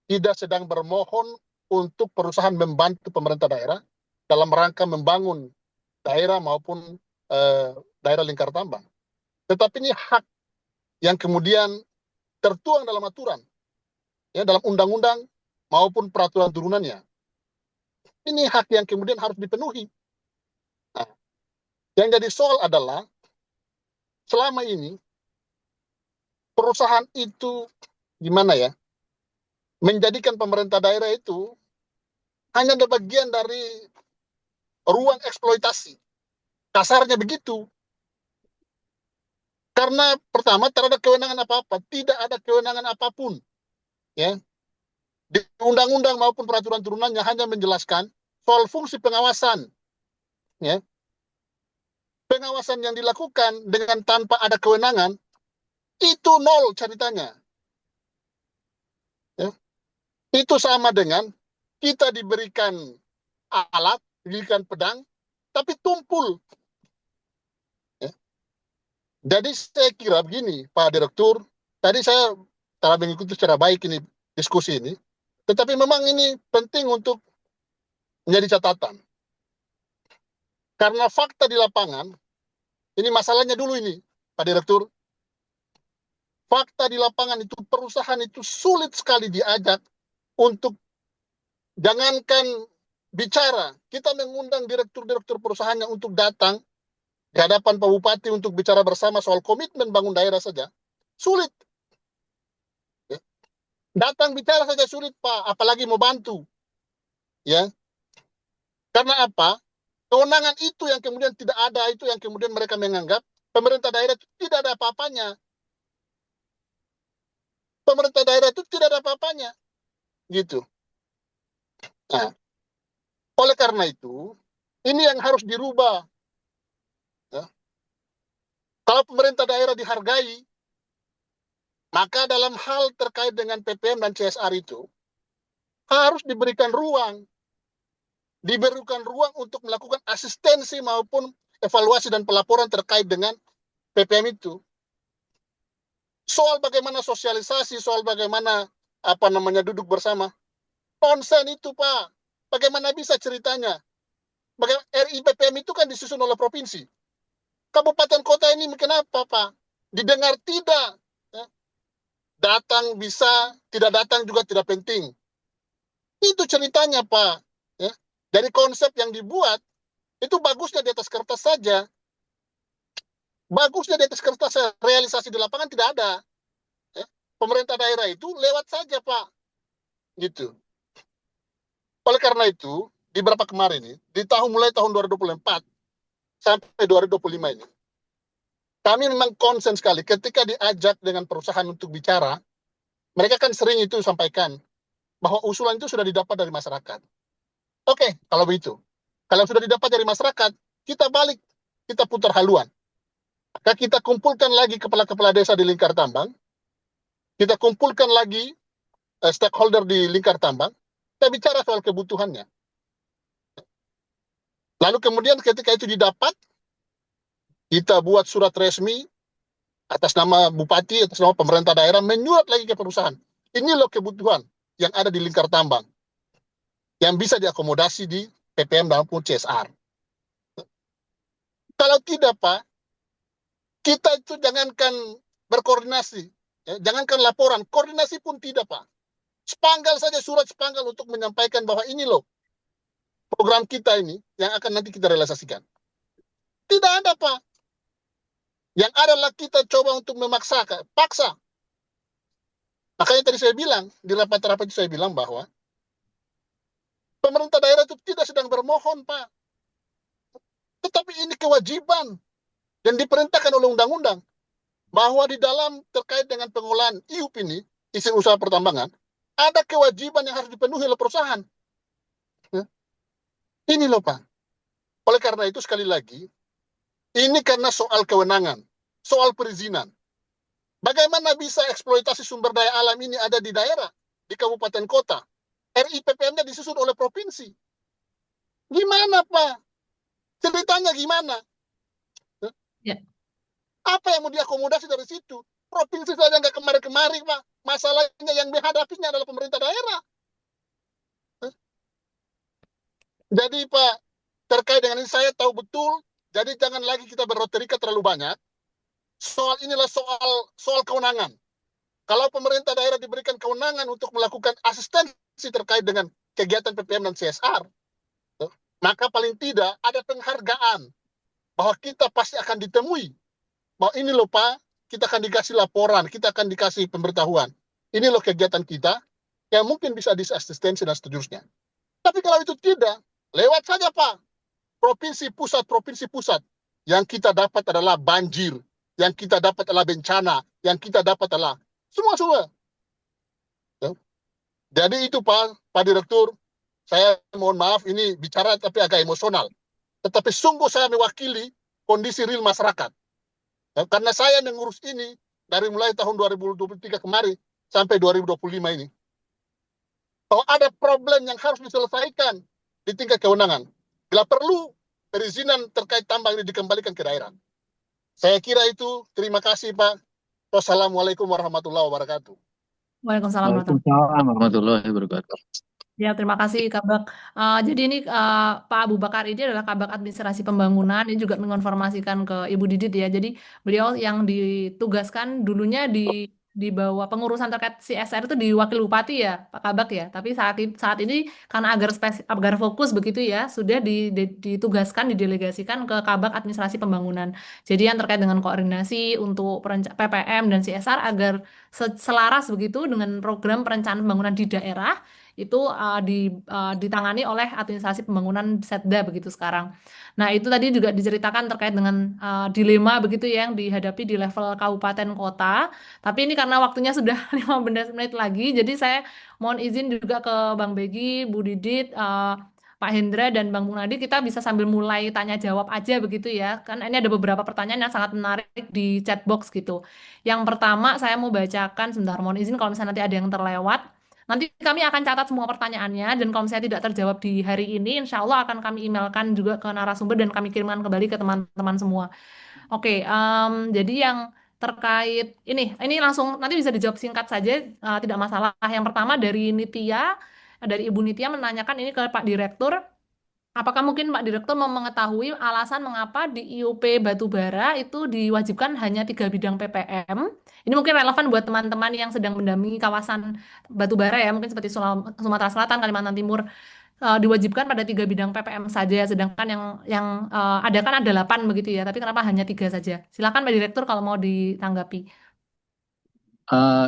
tidak sedang bermohon untuk perusahaan membantu pemerintah daerah dalam rangka membangun daerah maupun daerah lingkar tambang. Tetapi ini hak yang kemudian tertuang dalam aturan, ya, dalam undang-undang maupun peraturan turunannya. Ini hak yang kemudian harus dipenuhi. Nah, yang jadi soal adalah selama ini perusahaan itu gimana ya, menjadikan pemerintah daerah itu hanya ada bagian dari ruang eksploitasi. Kasarnya begitu. Karena pertama tidak ada kewenangan apa-apa, tidak ada kewenangan apapun, ya. Di undang-undang maupun peraturan turunannya hanya menjelaskan soal fungsi pengawasan, ya. Pengawasan yang dilakukan dengan tanpa ada kewenangan itu nol ceritanya, ya. Itu sama dengan kita diberikan alat, diberikan pedang, tapi tumpul. Ya. Jadi saya kira begini, Pak Direktur, tadi saya telah mengikuti secara baik ini diskusi ini, tetapi memang ini penting untuk menjadi catatan. Karena fakta di lapangan, ini masalahnya dulu ini, Pak Direktur, fakta di lapangan itu perusahaan itu sulit sekali diajak untuk jangankan bicara, kita mengundang direktur-direktur perusahaannya untuk datang di hadapan Pak Bupati untuk bicara bersama soal komitmen bangun daerah saja, sulit. Ya. Datang bicara saja sulit Pak, apalagi mau bantu. Ya. Karena apa? Kewenangan itu yang kemudian tidak ada, itu yang kemudian mereka menganggap pemerintah daerah itu tidak ada apa-apanya. Pemerintah daerah itu tidak ada apa-apanya, gitu. Nah, oleh karena itu, ini yang harus dirubah. Ya. Kalau pemerintah daerah dihargai, maka dalam hal terkait dengan PPM dan CSR itu harus diberikan ruang untuk melakukan asistensi maupun evaluasi dan pelaporan terkait dengan PPM itu. Soal bagaimana sosialisasi, soal bagaimana duduk bersama, konsen itu Pak. Bagaimana bisa ceritanya? RI PPM itu kan disusun oleh provinsi. Kabupaten kota ini kenapa Pak? Didengar tidak. Ya. Datang bisa, tidak datang juga tidak penting. Itu ceritanya Pak. Ya. Dari konsep yang dibuat, itu bagusnya di atas kertas saja. Bagusnya di atas kertas, realisasi di lapangan tidak ada. Ya. Pemerintah daerah itu lewat saja Pak. Gitu. Oleh karena itu, di beberapa kemarin ini, mulai tahun 2024 sampai 2025 ini, kami memang konsen sekali ketika diajak dengan perusahaan untuk bicara, mereka kan sering itu sampaikan bahwa usulan itu sudah didapat dari masyarakat. Oke, kalau begitu. Kalau sudah didapat dari masyarakat, kita balik, kita putar haluan. Maka kita kumpulkan lagi kepala-kepala desa di Lingkar Tambang, kita kumpulkan lagi stakeholder di Lingkar Tambang, kita bicara soal kebutuhannya. Lalu kemudian ketika itu didapat, kita buat surat resmi atas nama bupati, atas nama pemerintah daerah, menyurat lagi ke perusahaan. Ini loh kebutuhan yang ada di Lingkar Tambang, yang bisa diakomodasi di PPM maupun CSR. Kalau tidak Pak, kita itu jangankan berkoordinasi, ya, jangankan laporan, koordinasi pun tidak Pak. Sepanggal saja, surat sepanggal untuk menyampaikan bahwa ini loh program kita ini yang akan nanti kita realisasikan. Tidak ada Pak. Yang adalah kita coba untuk paksa. Makanya tadi saya bilang, di rapat-rapat itu saya bilang bahwa pemerintah daerah itu tidak sedang bermohon Pak. Tetapi ini kewajiban dan diperintahkan oleh undang-undang bahwa di dalam terkait dengan pengolahan IUP ini, izin usaha pertambangan, ada kewajiban yang harus dipenuhi oleh perusahaan. Ya. Ini loh Pak. Oleh karena itu sekali lagi, ini karena soal kewenangan, soal perizinan. Bagaimana bisa eksploitasi sumber daya alam ini ada di daerah, di kabupaten kota? RI PPM-nya disusun oleh provinsi. Gimana Pak? Ceritanya gimana? Ya. Apa yang mau diakomodasi dari situ? Provinsi saja nggak kemari-kemari Pak. Masalahnya yang dihadapinya adalah pemerintah daerah. Jadi Pak, terkait dengan ini saya tahu betul, jadi jangan lagi kita berroterika terlalu banyak. Soal inilah soal kewenangan. Kalau pemerintah daerah diberikan kewenangan untuk melakukan asistensi terkait dengan kegiatan PPM dan CSR, maka paling tidak ada penghargaan bahwa kita pasti akan ditemui. Bahwa ini loh Pak, kita akan dikasih laporan, kita akan dikasih pemberitahuan. Ini loh kegiatan kita yang mungkin bisa disasistensi dan seterusnya. Tapi kalau itu tidak, lewat saja Pak. Provinsi pusat. Yang kita dapat adalah banjir. Yang kita dapat adalah bencana. Yang kita dapat adalah semua. Ya. Jadi itu Pak Direktur, saya mohon maaf ini bicara tapi agak emosional. Tetapi sungguh saya mewakili kondisi real masyarakat. Ya, karena saya mengurus ini dari mulai tahun 2023 kemarin sampai 2025 ini. Bahwa ada problem yang harus diselesaikan di tingkat kewenangan. Bila perlu, perizinan terkait tambang ini dikembalikan ke daerah. Saya kira itu. Terima kasih Pak. Wassalamualaikum warahmatullahi wabarakatuh. Waalaikumsalam warahmatullahi Waalaikumsalam warahmatullahi wabarakatuh. Ya, terima kasih Kabak. Jadi ini Pak Abu Bakar ini adalah Kabak Administrasi Pembangunan. Ini juga menginformasikan ke Ibu Didit ya. Jadi beliau yang ditugaskan dulunya di bawah pengurusan terkait CSR itu di Wakil Bupati ya, Pak Kabak ya. Tapi saat ini karena agar fokus begitu ya, sudah ditugaskan, didelegasikan ke Kabak Administrasi Pembangunan. Jadi yang terkait dengan koordinasi untuk PPM dan CSR agar selaras begitu dengan program perencanaan pembangunan di daerah itu ditangani oleh administrasi pembangunan Setda begitu sekarang. Nah, itu tadi juga diceritakan terkait dengan dilema begitu ya yang dihadapi di level kabupaten kota. Tapi ini karena waktunya sudah 15 menit lagi, jadi saya mohon izin juga ke Bang Begi, Bu Didit, Pak Hendra dan Bang Munadi, kita bisa sambil mulai tanya jawab aja begitu ya. Kan ini ada beberapa pertanyaan yang sangat menarik di chat box gitu. Yang pertama saya mau bacakan sebentar, mohon izin kalau misalnya nanti ada yang terlewat. Nanti kami akan catat semua pertanyaannya dan kalau misalnya tidak terjawab di hari ini, insya Allah akan kami emailkan juga ke narasumber dan kami kirimkan kembali ke teman-teman semua. Oke, jadi yang terkait ini langsung nanti bisa dijawab singkat saja, tidak masalah. Yang pertama dari Nitya, dari Ibu Nitya menanyakan ini ke Pak Direktur, apakah mungkin Pak Direktur mau mengetahui alasan mengapa di IUP Batubara itu diwajibkan hanya 3 bidang PPM? Ini mungkin relevan buat teman-teman yang sedang mendampingi kawasan batubara ya, mungkin seperti Sumatera Selatan, Kalimantan Timur, diwajibkan pada 3 bidang PPM saja, sedangkan yang ada kan ada 8 begitu ya, tapi kenapa hanya 3 saja? Silakan Pak Direktur kalau mau ditanggapi.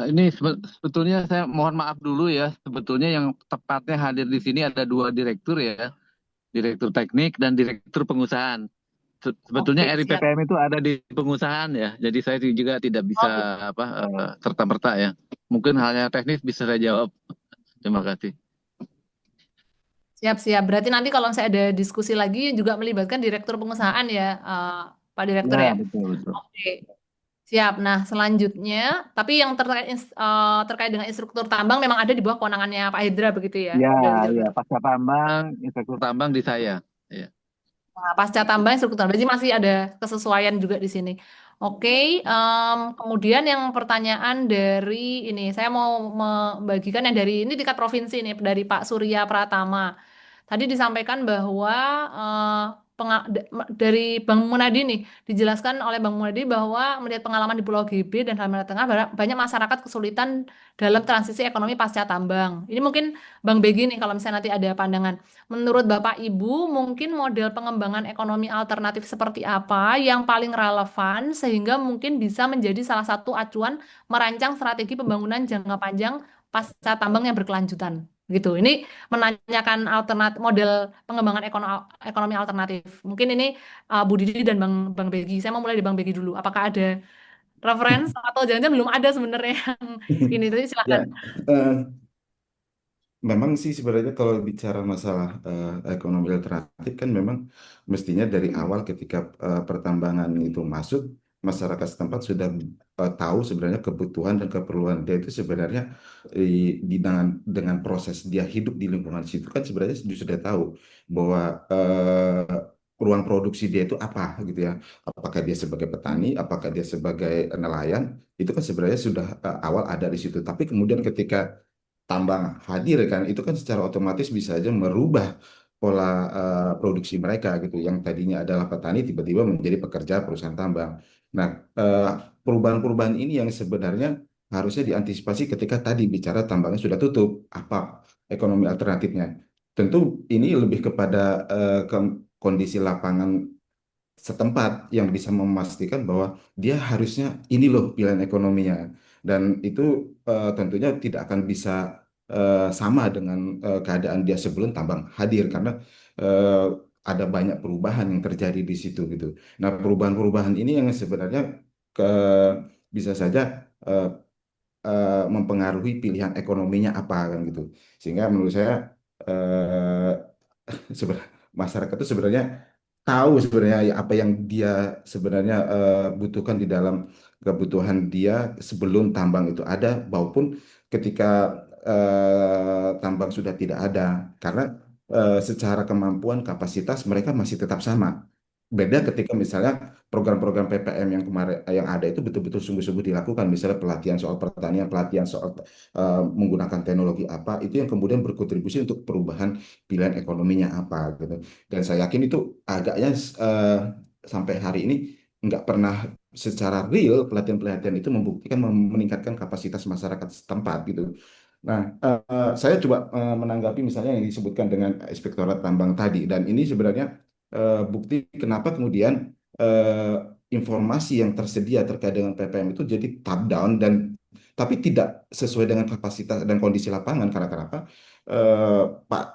Ini sebetulnya saya mohon maaf dulu ya. Sebetulnya yang tepatnya hadir di sini ada 2 direktur ya, direktur teknik dan direktur pengusahaan. Sebetulnya Oke, siap. RIPPM itu ada di pengusahaan ya. Jadi saya juga tidak bisa Oh, serta-merta ya. Mungkin halnya teknis bisa saya jawab. Terima kasih. siap-siap. Berarti nanti kalau saya ada diskusi lagi juga melibatkan direktur pengusahaan ya, Pak Direktur Ya, ya. betul betul. Oke, siap. Nah, selanjutnya, tapi yang terkait dengan instruktur tambang memang ada di bawah kewenangannya Pak Hendra begitu ya, Ya, dari ya, Direktur. pasca tambang, inspektur tambang di saya. Ya. Nah, pasca tambah instruktur tambah, jadi masih ada kesesuaian juga di sini. Oke, kemudian yang pertanyaan dari ini, saya mau membagikan yang dari ini tingkat provinsi nih, dari Pak Surya Pratama. Tadi disampaikan bahwa dari Bang Munadi nih, dijelaskan oleh Bang Munadi bahwa melihat pengalaman di Pulau GB dan Kalimantan Tengah, banyak masyarakat kesulitan dalam transisi ekonomi pasca tambang. Ini mungkin Bang Begi nih, kalau misalnya nanti ada pandangan. Menurut Bapak Ibu, mungkin model pengembangan ekonomi alternatif seperti apa yang paling relevan sehingga mungkin bisa menjadi salah satu acuan merancang strategi pembangunan jangka panjang pasca tambang yang berkelanjutan. Gitu. Ini menanyakan alternatif model pengembangan ekonomi alternatif. Mungkin ini Bu Didi dan Bang Begi. Saya mau mulai di Bang Begi dulu. Apakah ada referensi atau jangan-jangan belum ada sebenarnya yang ini? Tadi Ya, silakan. eh, memang sih sebenarnya kalau bicara masalah ekonomi alternatif kan memang mestinya dari awal ketika pertambangan itu masuk, masyarakat setempat sudah tahu sebenarnya kebutuhan dan keperluan dia itu sebenarnya dengan proses dia hidup di lingkungan situ kan sebenarnya dia sudah tahu bahwa ruang produksi dia itu apa gitu ya. Apakah dia sebagai petani, apakah dia sebagai nelayan, itu kan sebenarnya sudah awal ada di situ. Tapi kemudian ketika tambang hadir kan itu kan secara otomatis bisa aja merubah pola produksi mereka gitu yang tadinya adalah petani tiba-tiba menjadi pekerja perusahaan tambang. Nah, eh, perubahan-perubahan ini yang sebenarnya harusnya diantisipasi ketika tadi bicara tambangnya sudah tutup, apa ekonomi alternatifnya. Tentu ini lebih kepada kondisi lapangan setempat yang bisa memastikan bahwa dia harusnya ini loh pilihan ekonominya dan itu tentunya tidak akan bisa sama dengan keadaan dia sebelum tambang hadir karena eh, ada banyak perubahan yang terjadi di situ gitu. Nah, perubahan-perubahan ini yang sebenarnya ke, bisa saja eh, mempengaruhi pilihan ekonominya apa kan gitu. Sehingga menurut saya eh, masyarakat itu sebenarnya tahu sebenarnya apa yang dia sebenarnya butuhkan di dalam kebutuhan dia sebelum tambang itu ada maupun ketika tambang sudah tidak ada karena secara kemampuan kapasitas mereka masih tetap sama. Beda ketika misalnya program-program PPM yang kemarin yang ada itu betul-betul sungguh-sungguh dilakukan, misalnya pelatihan soal pertanian, pelatihan soal menggunakan teknologi apa, itu yang kemudian berkontribusi untuk perubahan pilihan ekonominya apa gitu. Dan saya yakin itu agaknya sampai hari ini nggak pernah secara real pelatihan-pelatihan itu membuktikan meningkatkan kapasitas masyarakat setempat gitu. Nah, saya coba menanggapi misalnya yang disebutkan dengan Inspektorat Tambang tadi, dan ini sebenarnya bukti kenapa kemudian informasi yang tersedia terkait dengan PPM itu jadi top down dan tapi tidak sesuai dengan kapasitas dan kondisi lapangan. Karena kenapa? Pak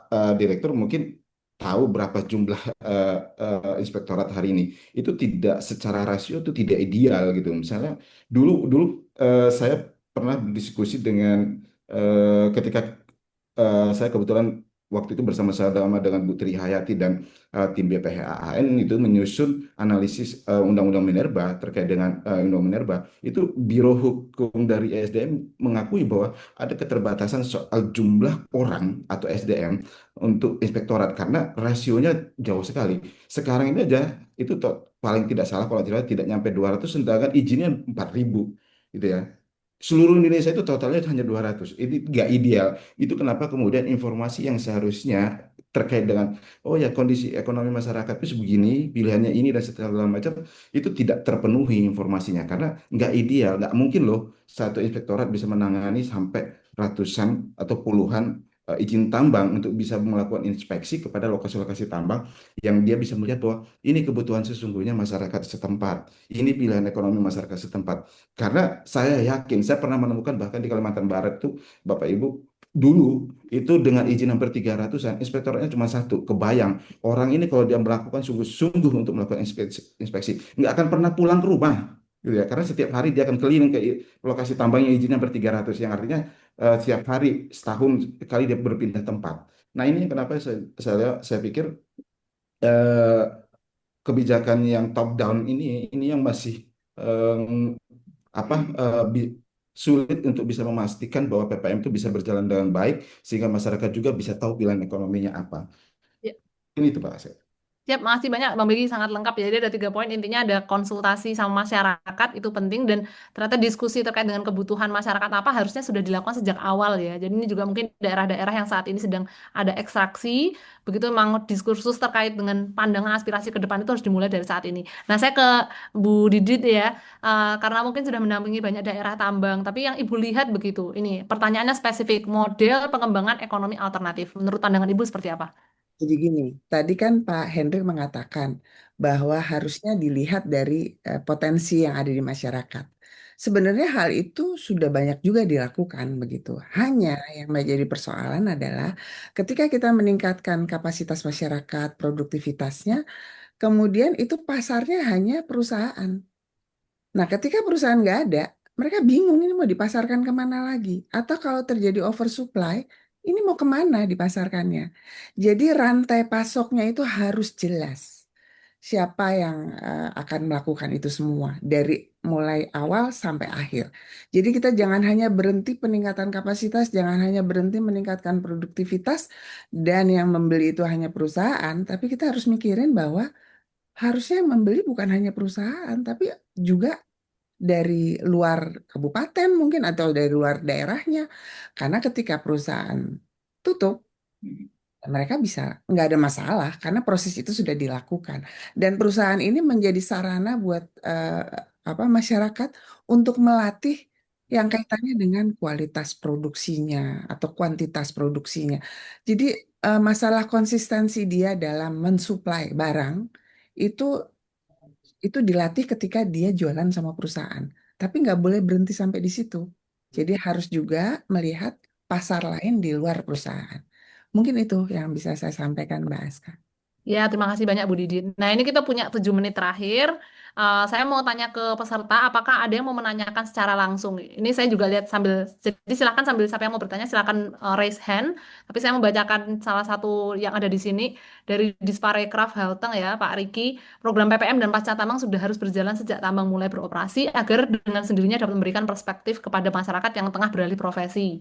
Direktur mungkin tahu berapa jumlah inspektorat hari ini. Itu tidak secara rasio itu tidak ideal gitu. Misalnya dulu dulu saya pernah berdiskusi dengan ketika saya kebetulan waktu itu bersama-sama dengan Bu Tri Hayati dan tim BPHAN itu menyusun analisis Undang-Undang Minerba terkait dengan Undang Minerba. Itu Biro Hukum dari ESDM mengakui bahwa ada keterbatasan soal jumlah orang atau SDM untuk inspektorat karena rasionya jauh sekali. Sekarang ini aja itu paling tidak salah kalau tidak nyampe 200 sedangkan izinnya 4.000 gitu ya. Seluruh Indonesia itu totalnya hanya 200. Ini nggak ideal. Itu kenapa kemudian informasi yang seharusnya terkait dengan oh ya kondisi ekonomi masyarakat itu sebegini, pilihannya ini dan segala macam itu tidak terpenuhi informasinya karena nggak ideal, nggak mungkin loh satu inspektorat bisa menangani sampai ratusan atau puluhan izin tambang untuk bisa melakukan inspeksi kepada lokasi-lokasi tambang yang dia bisa melihat bahwa ini kebutuhan sesungguhnya masyarakat setempat, ini pilihan ekonomi masyarakat setempat. Karena saya yakin, saya pernah menemukan bahkan di Kalimantan Barat tuh, Bapak Ibu, dulu itu dengan izin hampir 300-an, inspektoratnya cuma satu. Kebayang, orang ini kalau dia melakukan sungguh-sungguh untuk melakukan inspeksi, nggak akan pernah pulang ke rumah. Gitu ya. Karena setiap hari dia akan keliling ke lokasi tambang yang izinnya hampir 300, yang artinya setiap hari, setahun kali dia berpindah tempat. Nah ini kenapa saya pikir eh, kebijakan yang top down ini yang masih eh, apa sulit untuk bisa memastikan bahwa PPM itu bisa berjalan dengan baik sehingga masyarakat juga bisa tahu pilihan ekonominya apa. Ya. Ini itu Pak Asep. Siap, makasih banyak Bang Begi, sangat lengkap ya. Jadi ada 3 poin, intinya ada konsultasi sama masyarakat, itu penting, dan ternyata diskusi terkait dengan kebutuhan masyarakat apa harusnya sudah dilakukan sejak awal ya. Jadi ini juga mungkin daerah-daerah yang saat ini sedang ada ekstraksi, begitu memang diskursus terkait dengan pandangan aspirasi ke depan itu harus dimulai dari saat ini. Nah saya ke Bu Didit ya, karena mungkin sudah mendampingi banyak daerah tambang, tapi yang Ibu lihat begitu, ini pertanyaannya spesifik, model pengembangan ekonomi alternatif. Menurut pandangan Ibu seperti apa? Jadi gini, tadi kan Pak Hendrik mengatakan bahwa harusnya dilihat dari potensi yang ada di masyarakat. Sebenarnya hal itu sudah banyak juga dilakukan begitu. Hanya yang menjadi persoalan adalah ketika kita meningkatkan kapasitas masyarakat, produktivitasnya, kemudian itu pasarnya hanya perusahaan. Nah, ketika perusahaan nggak ada, mereka bingung ini mau dipasarkan kemana lagi. Atau kalau terjadi oversupply, ini mau kemana dipasarkannya. Jadi rantai pasoknya itu harus jelas. Siapa yang akan melakukan itu semua dari mulai awal sampai akhir. Jadi kita jangan hanya berhenti peningkatan kapasitas, jangan hanya berhenti meningkatkan produktivitas, dan yang membeli itu hanya perusahaan, tapi kita harus mikirin bahwa harusnya yang membeli bukan hanya perusahaan, tapi juga dari luar kabupaten mungkin atau dari luar daerahnya. Karena ketika perusahaan tutup, mereka bisa nggak ada masalah karena proses itu sudah dilakukan. Dan perusahaan ini menjadi sarana buat apa masyarakat untuk melatih yang kaitannya dengan kualitas produksinya atau kuantitas produksinya. Jadi masalah konsistensi dia dalam mensuplai barang itu itu dilatih ketika dia jualan sama perusahaan. Tapi nggak boleh berhenti sampai di situ. Jadi harus juga melihat pasar lain di luar perusahaan. Mungkin itu yang bisa saya sampaikan, Mbak Aska. Ya, terima kasih banyak Bu Didin. Nah, ini kita punya 7 menit terakhir. Saya mau tanya ke peserta, apakah ada yang mau menanyakan secara langsung? Ini saya juga lihat sambil, jadi silakan sambil siapa yang mau bertanya, silakan raise hand. Tapi saya membacakan salah satu yang ada di sini dari Disparekraf Halteng ya, Pak Riki. Program PPM dan Pasca Tambang sudah harus berjalan sejak tambang mulai beroperasi agar dengan sendirinya dapat memberikan perspektif kepada masyarakat yang tengah beralih profesi.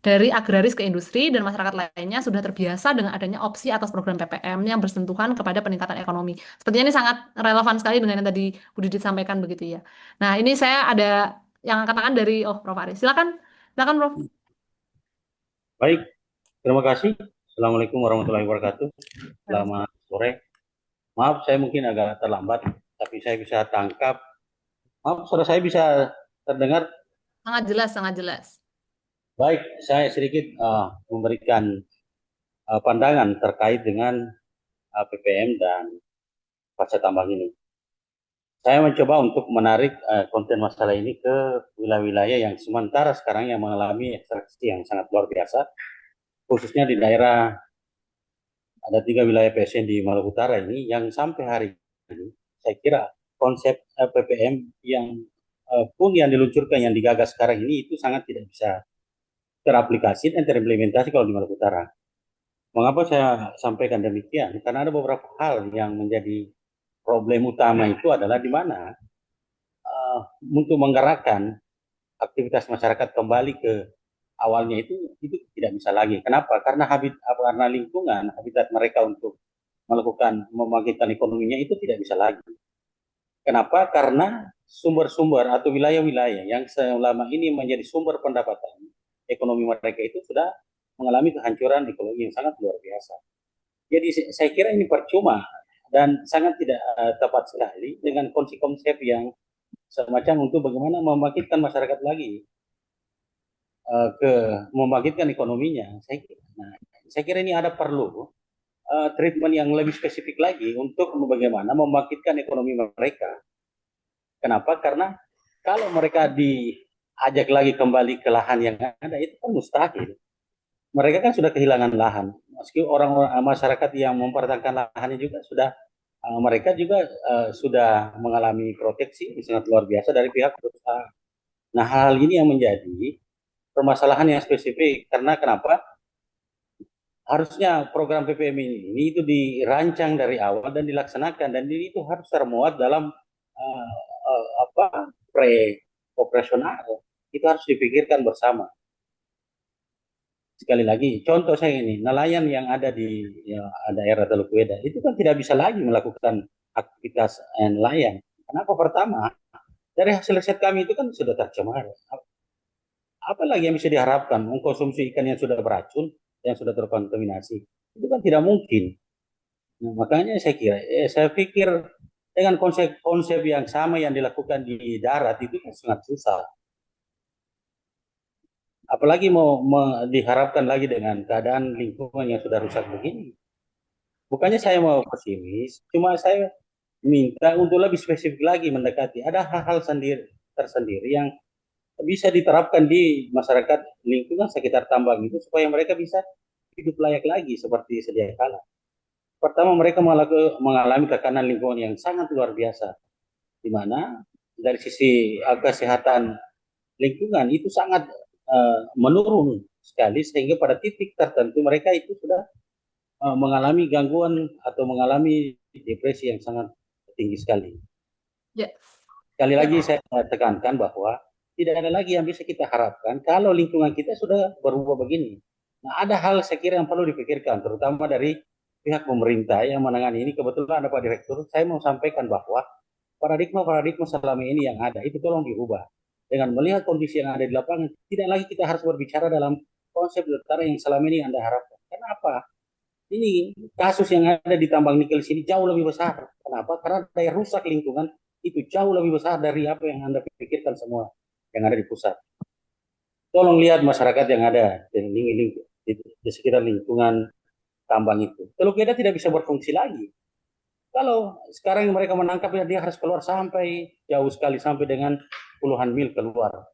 Dari agraris ke industri dan masyarakat lainnya sudah terbiasa dengan adanya opsi atas program PPM yang bersentuhan kepada peningkatan ekonomi. Sepertinya ini sangat relevan sekali dengan yang tadi Bu Didit sampaikan begitu ya. Nah, ini saya ada yang katakan dari Prof Aris. Silakan, silakan Prof. Baik, terima kasih. Assalamualaikum warahmatullahi wabarakatuh. Selamat sore. Maaf, saya mungkin agak terlambat, tapi saya bisa tangkap. Maaf, suara saya bisa terdengar? Sangat jelas, sangat jelas. Baik, saya sedikit memberikan pandangan terkait dengan PPM dan pasca tambang ini. saya mencoba untuk menarik konten masalah ini ke wilayah-wilayah yang sementara sekarang yang mengalami ekstraksi yang sangat luar biasa, khususnya di daerah, ada 3 wilayah PSN di Maluku Utara ini yang sampai hari ini saya kira konsep PPM yang pun yang diluncurkan, yang digagas sekarang ini itu sangat tidak bisa teraplikasi dan terimplementasi kalau di Maluku Utara. Mengapa saya sampaikan demikian? Karena ada beberapa hal yang menjadi problem utama itu adalah di mana untuk menggerakkan aktivitas masyarakat kembali ke awalnya itu tidak bisa lagi. Kenapa? Karena lingkungan, habitat mereka untuk melakukan membangkitkan ekonominya itu tidak bisa lagi. Kenapa? Karena sumber-sumber atau wilayah-wilayah yang selama ini menjadi sumber pendapatan ekonomi mereka itu sudah mengalami kehancuran ekologi yang sangat luar biasa. Jadi saya kira ini percuma dan sangat tidak tepat sekali dengan konsep-konsep yang semacam untuk bagaimana membangkitkan masyarakat lagi membangkitkan ekonominya. Saya kira ini ada perlu treatment yang lebih spesifik lagi untuk bagaimana membangkitkan ekonomi mereka. Kenapa? Karena kalau mereka diajak lagi kembali ke lahan yang ada itu kan mustahil. Mereka kan sudah kehilangan lahan. Meski orang-orang masyarakat yang mempertahankan lahannya juga mereka juga sudah mengalami proteksi sangat luar biasa dari pihak perusahaan. Nah, hal ini yang menjadi permasalahan yang spesifik. Karena kenapa? Harusnya program PPM ini itu dirancang dari awal dan dilaksanakan, dan ini itu harus termuat dalam pre-operasional. Itu harus dipikirkan bersama. Sekali lagi, contoh saya ini, nelayan yang ada di daerah Teluk Weda itu kan tidak bisa lagi melakukan aktivitas nelayan. Kenapa? Pertama, dari hasil riset kami itu kan sudah tercemar. Apa lagi yang bisa diharapkan? Mengkonsumsi ikan yang sudah beracun, yang sudah terkontaminasi, itu kan tidak mungkin. Nah, makanya saya pikir dengan konsep-konsep yang sama yang dilakukan di darat itu kan sangat susah. Apalagi mau diharapkan lagi dengan keadaan lingkungan yang sudah rusak begini. Bukannya saya mau pesimis, cuma saya minta untuk lebih spesifik lagi mendekati. Ada hal-hal tersendiri yang bisa diterapkan di masyarakat lingkungan sekitar tambang itu supaya mereka bisa hidup layak lagi seperti sedia kala. Pertama, mereka mengalami tekanan lingkungan yang sangat luar biasa, di mana dari sisi kesehatan lingkungan itu sangat menurun sekali, sehingga pada titik tertentu mereka itu sudah mengalami gangguan atau mengalami depresi yang sangat tinggi sekali. Ya. Sekali lagi saya tekankan bahwa tidak ada lagi yang bisa kita harapkan kalau lingkungan kita sudah berubah begini. Nah, ada hal saya kira yang perlu dipikirkan, terutama dari pihak pemerintah yang menangani ini. Kebetulan ada Pak Direktur, saya mau sampaikan bahwa paradigma selama ini yang ada itu tolong dirubah. Dengan melihat kondisi yang ada di lapangan, tidak lagi kita harus berbicara dalam konsep utara yang selama ini Anda harapkan. Kenapa? Ini kasus yang ada di tambang nikel sini jauh lebih besar. Kenapa? Karena daya rusak lingkungan itu jauh lebih besar dari apa yang Anda pikirkan semua yang ada di pusat. Tolong lihat masyarakat yang ada di sekitar lingkungan tambang itu. Teluk Weda tidak bisa berfungsi lagi. Kalau sekarang mereka menangkap, dia harus keluar sampai jauh sekali, sampai dengan puluhan mil keluar.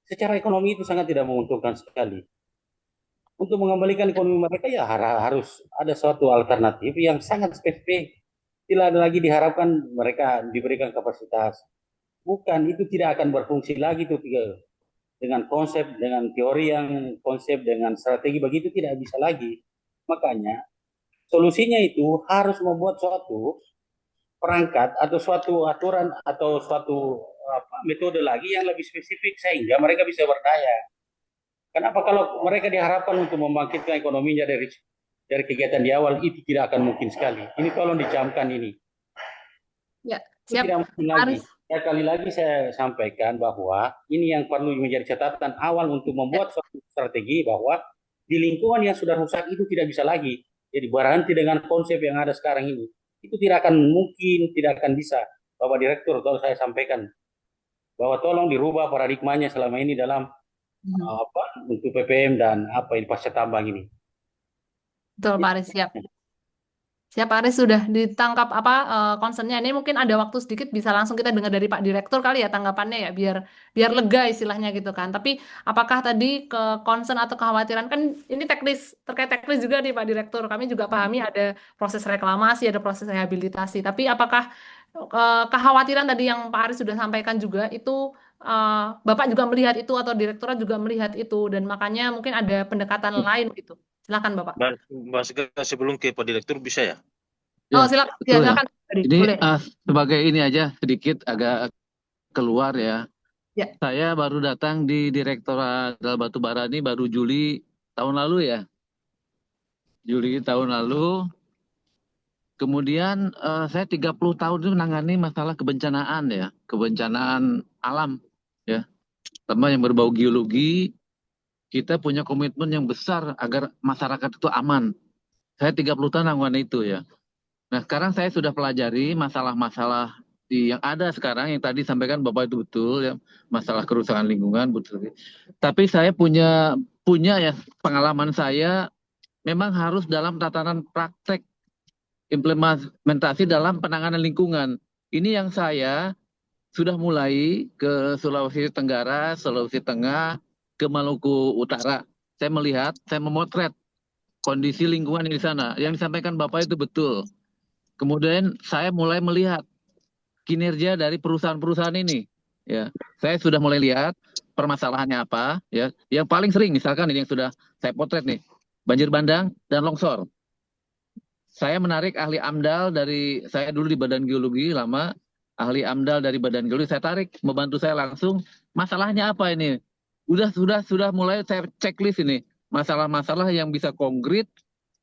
Secara ekonomi itu sangat tidak menguntungkan sekali. Untuk mengembalikan ekonomi mereka ya harus ada suatu alternatif yang sangat spesifik. Tidak lagi diharapkan mereka diberikan kapasitas. Bukan, itu tidak akan berfungsi lagi tuh dengan konsep, dengan teori yang konsep, dengan strategi begitu tidak bisa lagi. Makanya solusinya itu harus membuat suatu perangkat atau suatu aturan atau suatu metode lagi yang lebih spesifik sehingga mereka bisa berdaya. Kenapa? Kalau mereka diharapkan untuk membangkitkan ekonominya dari kegiatan di awal, itu tidak akan mungkin sekali. Ini tolong dicamkan ini. Ya, itu siap. tidak mungkin lagi. Kali lagi saya sampaikan bahwa ini yang perlu menjadi catatan awal untuk membuat suatu strategi bahwa di lingkungan yang sudah rusak itu tidak bisa lagi. Jadi berhenti dengan konsep yang ada sekarang ini. Itu tidak akan mungkin, tidak akan bisa. Bapak Direktur, kalau saya sampaikan bahwa tolong dirubah paradigmanya selama ini dalam untuk PPM dan ini pasca tambang ini. Betul, Pak Aris, siap. Siap, Pak Aris, sudah ditangkap apa concernnya. Ini mungkin ada waktu sedikit bisa langsung kita dengar dari Pak Direktur kali ya tanggapannya ya, biar biar lega istilahnya gitu kan. Tapi apakah tadi ke concern atau kekhawatiran, kan ini teknis, terkait teknis juga nih Pak Direktur. Kami juga pahami ada proses reklamasi, ada proses rehabilitasi. Tapi apakah kekhawatiran tadi yang Pak Aris sudah sampaikan juga itu Bapak juga melihat itu atau Direktorat juga melihat itu, dan makanya mungkin ada pendekatan lain gitu. Silakan Bapak. Mas Gita, sebelum ke Pak Direktur bisa ya? Oh, Ya, silakan. betul ya. Silakan. Tadi, Ini boleh. sebagai ini aja sedikit agak keluar ya. Ya. Saya baru datang di Direktorat Batubara ini baru Juli tahun lalu ya. Juli tahun lalu. Kemudian saya 30 tahun itu menangani masalah kebencanaan ya. Kebencanaan alam ya. Terutama yang berbau geologi. Kita punya komitmen yang besar agar masyarakat itu aman. Saya 30 tahun menangani itu ya. Nah, sekarang saya sudah pelajari masalah-masalah yang ada sekarang yang tadi sampaikan Bapak itu betul ya, masalah kerusakan lingkungan betul. Tapi saya punya ya pengalaman saya memang harus dalam tatanan praktek implementasi dalam penanganan lingkungan. Ini yang saya sudah mulai ke Sulawesi Tenggara, Sulawesi Tengah, ke Maluku Utara. Saya melihat, saya memotret kondisi lingkungan di sana. Yang disampaikan Bapak itu betul. Kemudian saya mulai melihat kinerja dari perusahaan-perusahaan ini. Ya, saya sudah mulai lihat permasalahannya apa. Ya, yang paling sering misalkan ini yang sudah saya potret nih, banjir bandang dan longsor. Saya menarik ahli AMDAL dari saya dulu di Badan Geologi lama, ahli AMDAL dari Badan Geologi saya tarik membantu saya langsung. Masalahnya apa ini? Sudah mulai saya checklist ini masalah-masalah yang bisa konkret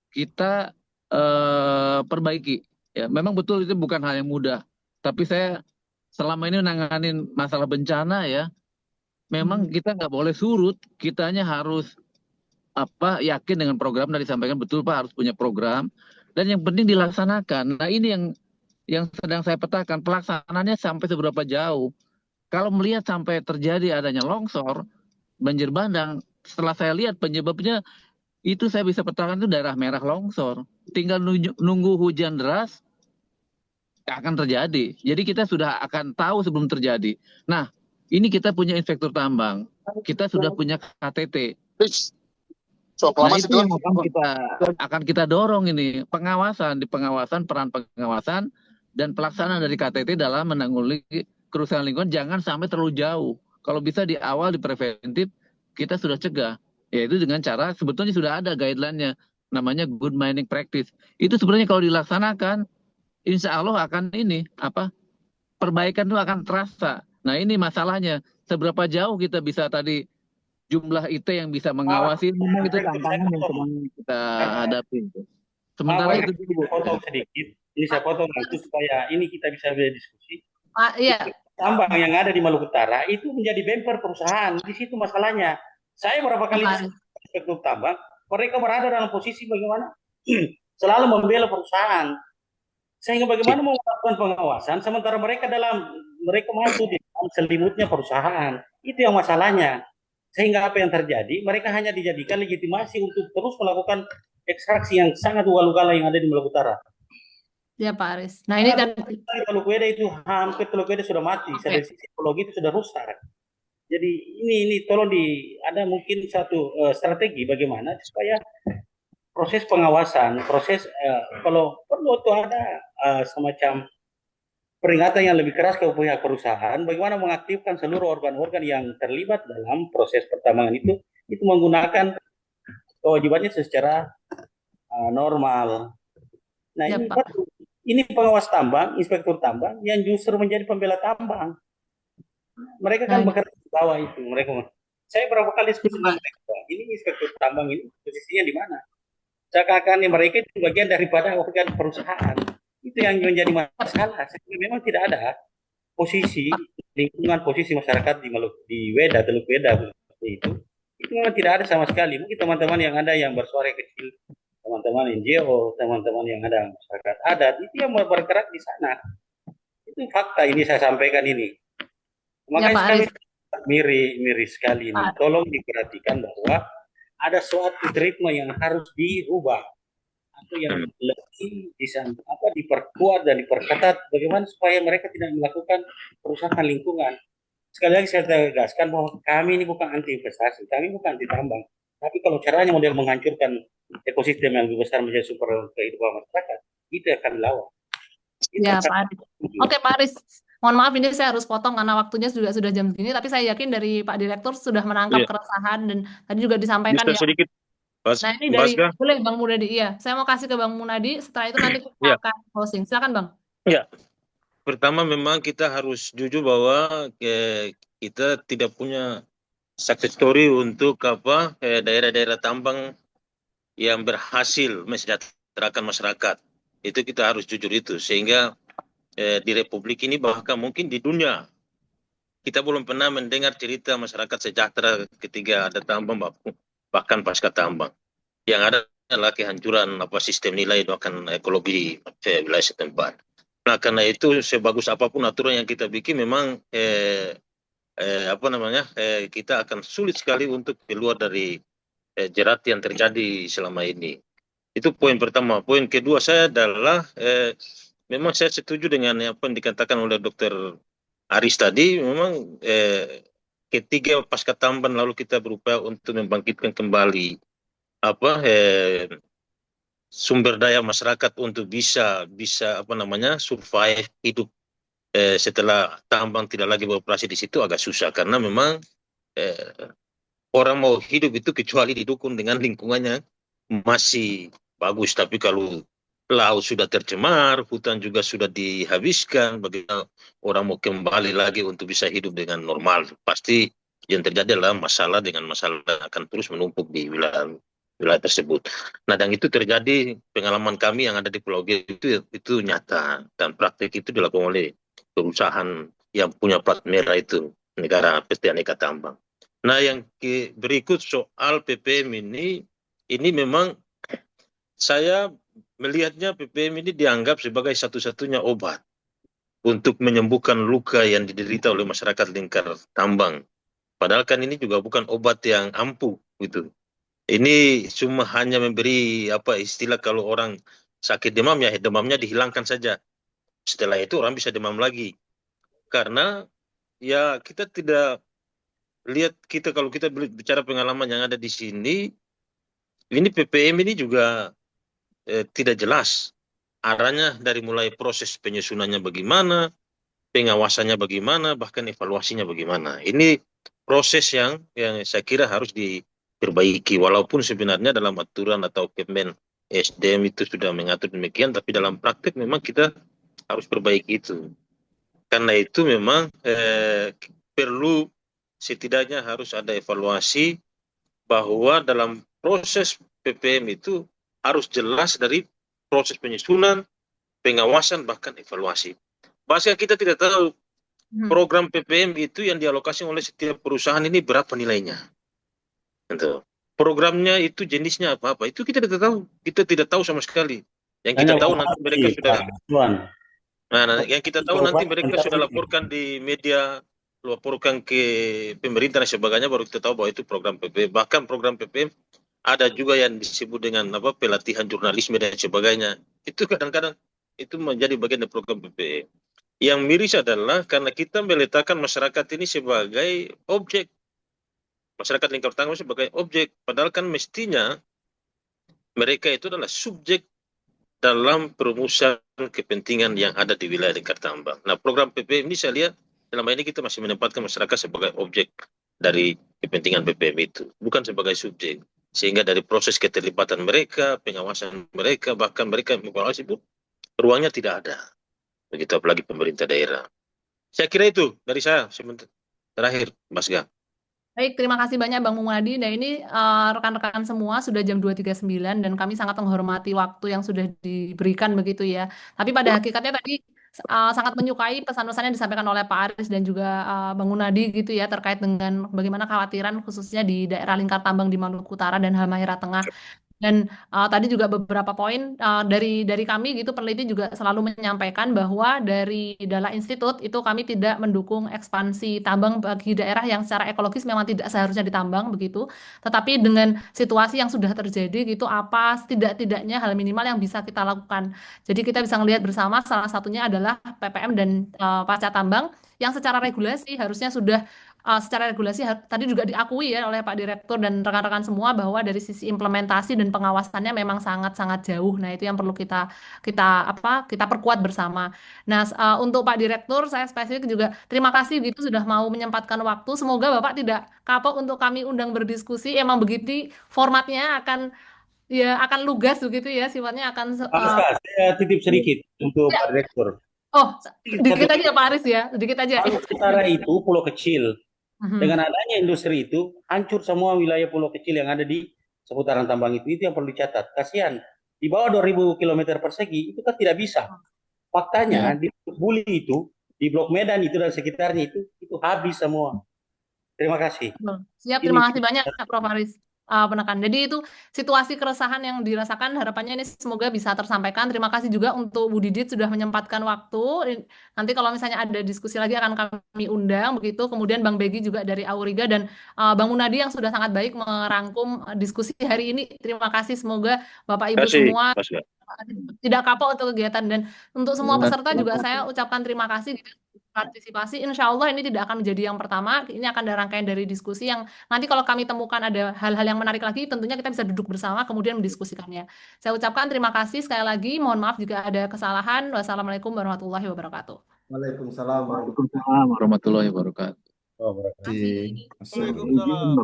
kita perbaiki. Ya, memang betul itu bukan hal yang mudah. Tapi saya selama ini menanganin masalah bencana ya, memang kita nggak boleh surut. Kitanya harus yakin dengan program dan disampaikan betul Pak harus punya program dan yang penting dilaksanakan. Nah ini yang sedang saya petakan pelaksanaannya sampai seberapa jauh. Kalau melihat sampai terjadi adanya longsor, banjir bandang, setelah saya lihat penyebabnya itu saya bisa petakan itu daerah merah longsor. Tinggal nunggu hujan deras akan terjadi. Jadi kita sudah akan tahu sebelum terjadi. Nah, ini kita punya inspektur tambang. Kita sudah punya KTT. Nah, itu yang akan kita dorong ini. Di pengawasan, peran pengawasan dan pelaksanaan dari KTT dalam menanggulangi kerusakan lingkungan jangan sampai terlalu jauh. Kalau bisa di awal, di preventif, kita sudah cegah. Yaitu dengan cara sebetulnya sudah ada guideline-nya namanya good mining practice. Itu sebenarnya kalau dilaksanakan insya Allah akan perbaikan itu akan terasa. Nah ini masalahnya seberapa jauh kita bisa tadi jumlah IT yang bisa mengawasi, memang itu tantangan yang sedang kita hadapi. Sementara itu dulu. Potong sedikit, ini saya potong itu supaya ini kita bisa berdiskusi. Iya. Tambang yang ada di Maluku Utara itu menjadi bumper perusahaan. Di situ masalahnya. Saya berapa kali inspektur tambang, mereka berada dalam posisi bagaimana selalu membela perusahaan. Sehingga bagaimana mau melakukan pengawasan sementara mereka masuk di dalam selimutnya perusahaan. Itu yang masalahnya. Sehingga apa yang terjadi, mereka hanya dijadikan legitimasi untuk terus melakukan ekstraksi yang sangat ugal-ugalan yang ada di Maluku Utara. Ya Pak Aris. Nah ini tadi Maluku Utara itu hampir Maluku Utara sudah mati, dari sisi ekologi itu sudah rusak. Jadi ini tolong ada mungkin satu strategi bagaimana supaya proses pengawasan, kalau perlu itu ada semacam peringatan yang lebih keras ke pihak perusahaan, bagaimana mengaktifkan seluruh organ-organ yang terlibat dalam proses pertambangan itu menggunakan kewajibannya secara normal. Nah ya, ini pengawas tambang, inspektur tambang yang justru menjadi pembela tambang. Mereka kan bekerja di bawah itu. Saya berapa kali diskusi dengan mereka, ini inspektur tambang ini posisinya di mana? Seakan-akan mereka itu bagian daripada organ perusahaan. Itu yang menjadi masalah. Memang tidak ada posisi lingkungan, posisi masyarakat di Weda, Teluk Weda itu memang tidak ada sama sekali. Mungkin teman-teman yang ada yang bersuara kecil, teman-teman NGO, teman-teman yang ada masyarakat adat itu yang bergerak di sana. Itu fakta ini saya sampaikan ini. Makanya miris sekali ini. Tolong diperhatikan bahwa ada suatu ritme yang harus dirubah. atau yang lebih diperkuat dan diperketat bagaimana supaya mereka tidak melakukan perusakan lingkungan. Sekali lagi saya tegaskan bahwa kami ini bukan anti investasi, kami bukan anti tambang. Tapi kalau caranya model menghancurkan ekosistem yang lebih besar menjadi super kehidupan masyarakat, itu akan dilawan. Itu Ya, akan Pak Aris. Oke, Pak Aris. Mohon maaf ini saya harus potong karena waktunya sudah jam segini, tapi saya yakin dari Pak Direktur sudah menangkap Iya, keresahan dan tadi juga disampaikan bisa ya. sedikit, Nah, ini Mas dari Ga? boleh Bang Munadi. Iya, saya mau kasih ke Bang Munadi, setelah itu nanti kita Ya, akan closing. Silakan, Bang. ya. Pertama memang kita harus jujur bahwa kita tidak punya success story untuk daerah-daerah tambang yang berhasil mesejahterakan masyarakat. Itu kita harus jujur itu, sehingga di Republik ini bahkan mungkin di dunia kita belum pernah mendengar cerita masyarakat sejahtera ketika ada tambang, bahkan pasca tambang. Yang ada adalah kehancuran sistem nilai akan ekologi wilayah setempat. Nah, karena itu sebagus apapun aturan yang kita bikin, memang kita akan sulit sekali untuk keluar dari jerat yang terjadi selama ini. Itu poin pertama. Poin kedua saya adalah memang saya setuju dengan apa yang dikatakan oleh Dr. Aris tadi. Memang ketiga pasca tambang lalu kita berupaya untuk membangkitkan kembali sumber daya masyarakat untuk bisa survive hidup setelah tambang tidak lagi beroperasi di situ agak susah, karena memang orang mau hidup itu kecuali didukung dengan lingkungannya masih bagus. Tapi kalau laut sudah tercemar, hutan juga sudah dihabiskan, bagaimana orang mau kembali lagi untuk bisa hidup dengan normal? Pasti yang terjadi adalah masalah akan terus menumpuk di wilayah tersebut. Nah, dan itu terjadi, pengalaman kami yang ada di Pulau G itu nyata, dan praktik itu dilakukan oleh perusahaan yang punya plat merah itu, negara PT Aneka Tambang. Nah, yang berikut soal PPM ini memang saya melihatnya PPM ini dianggap sebagai satu-satunya obat untuk menyembuhkan luka yang diderita oleh masyarakat lingkar tambang. Padahal kan ini juga bukan obat yang ampuh gitu. Ini cuma hanya memberi istilah kalau orang sakit demam, ya demamnya dihilangkan saja. Setelah itu orang bisa demam lagi. Karena ya kita tidak lihat, kalau kita bicara pengalaman yang ada di sini, ini PPM ini juga tidak jelas arahnya, dari mulai proses penyusunannya bagaimana, pengawasannya bagaimana, bahkan evaluasinya bagaimana. Ini proses yang saya kira harus diperbaiki, walaupun sebenarnya dalam aturan atau Kemen SDM itu sudah mengatur demikian, tapi dalam praktek memang kita harus perbaiki itu. Karena itu memang perlu, setidaknya harus ada evaluasi bahwa dalam proses PPM itu harus jelas dari proses penyusunan, pengawasan, bahkan evaluasi. Bahkan kita tidak tahu program PPM itu yang dialokasi oleh setiap perusahaan ini berapa nilainya. Gitu. Programnya itu jenisnya apa-apa, itu kita tidak tahu. Kita tidak tahu sama sekali. Yang kita tahu nanti mereka sudah... Nah, yang kita tahu nanti mereka sudah laporkan di media, laporkan ke pemerintah dan sebagainya, baru kita tahu bahwa itu program PPM. Bahkan program PPM ada juga yang disebut dengan pelatihan jurnalisme dan sebagainya. Itu kadang-kadang itu menjadi bagian dari program PPM. Yang miris adalah karena kita meletakkan masyarakat ini sebagai objek, masyarakat lingkar tambang sebagai objek, padahal kan mestinya mereka itu adalah subjek dalam perumusan kepentingan yang ada di wilayah lingkar tambang. Nah, program PPM ini saya lihat selama ini kita masih menempatkan masyarakat sebagai objek dari kepentingan PPM itu, bukan sebagai subjek. Sehingga dari proses keterlibatan mereka, pengawasan mereka, bahkan mereka mengevaluasi pun ruangnya tidak ada. Begitu apalagi pemerintah daerah. Saya kira itu dari saya. Terakhir, Mas Ga. Baik, terima kasih banyak Bang Mumadi. Nah, ini rekan-rekan semua sudah jam 2.39 dan kami sangat menghormati waktu yang sudah diberikan begitu ya. Tapi pada hakikatnya tadi sangat menyukai pesan-pesan yang disampaikan oleh Pak Aris dan juga Bang Munadi gitu ya, terkait dengan bagaimana kekhawatiran khususnya di daerah lingkar tambang di Maluku Utara dan Halmahera Tengah. Dan tadi juga beberapa poin dari kami gitu peneliti juga selalu menyampaikan bahwa dari Dala Institute itu kami tidak mendukung ekspansi tambang bagi daerah yang secara ekologis memang tidak seharusnya ditambang begitu. Tetapi dengan situasi yang sudah terjadi gitu apa setidak-tidaknya hal minimal yang bisa kita lakukan. Jadi kita bisa melihat bersama salah satunya adalah PPM dan pasca tambang yang secara regulasi harusnya sudah secara regulasi tadi juga diakui ya oleh Pak Direktur dan rekan-rekan semua bahwa dari sisi implementasi dan pengawasannya memang sangat-sangat jauh. Nah, itu yang perlu kita perkuat bersama. Nah, untuk Pak Direktur saya spesifik juga terima kasih gitu sudah mau menyempatkan waktu. Semoga Bapak tidak kapok untuk kami undang berdiskusi. Emang begitu formatnya akan lugas begitu ya, sifatnya akan Pasca, saya titip sedikit untuk ya. Pak Direktur. Oh, sedikit Satu, aja Pak Aris ya, sedikit aja. Palu Utara itu pulau kecil. Dengan adanya industri itu, hancur semua wilayah pulau kecil yang ada di seputaran tambang itu. Itu yang perlu dicatat. Kasihan, di bawah 2000 km persegi itu kan tidak bisa. Faktanya di Buli itu, di Blok Medan itu dan sekitarnya itu habis semua. Terima kasih. Siap, terima kasih banyak Prof. Aris penekan. Jadi itu situasi keresahan yang dirasakan harapannya ini semoga bisa tersampaikan. Terima kasih juga untuk Bu Didit sudah menyempatkan waktu. Nanti kalau misalnya ada diskusi lagi akan kami undang begitu. Kemudian Bang Begi juga dari Auriga dan Bang Munadi yang sudah sangat baik merangkum diskusi hari ini. Terima kasih, semoga Bapak Ibu semua tidak kapok untuk kegiatan dan untuk semua peserta juga saya ucapkan terima kasih gitu partisipasi. Insya Allah ini tidak akan menjadi yang pertama, ini akan ada rangkaian dari diskusi yang nanti kalau kami temukan ada hal-hal yang menarik lagi, tentunya kita bisa duduk bersama kemudian mendiskusikannya. Saya ucapkan terima kasih sekali lagi, mohon maaf jika ada kesalahan. Wassalamualaikum warahmatullahi wabarakatuh. Waalaikumsalam Waalaikumsalam warahmatullahi wabarakatuh. Terima kasih. Assalamualaikum.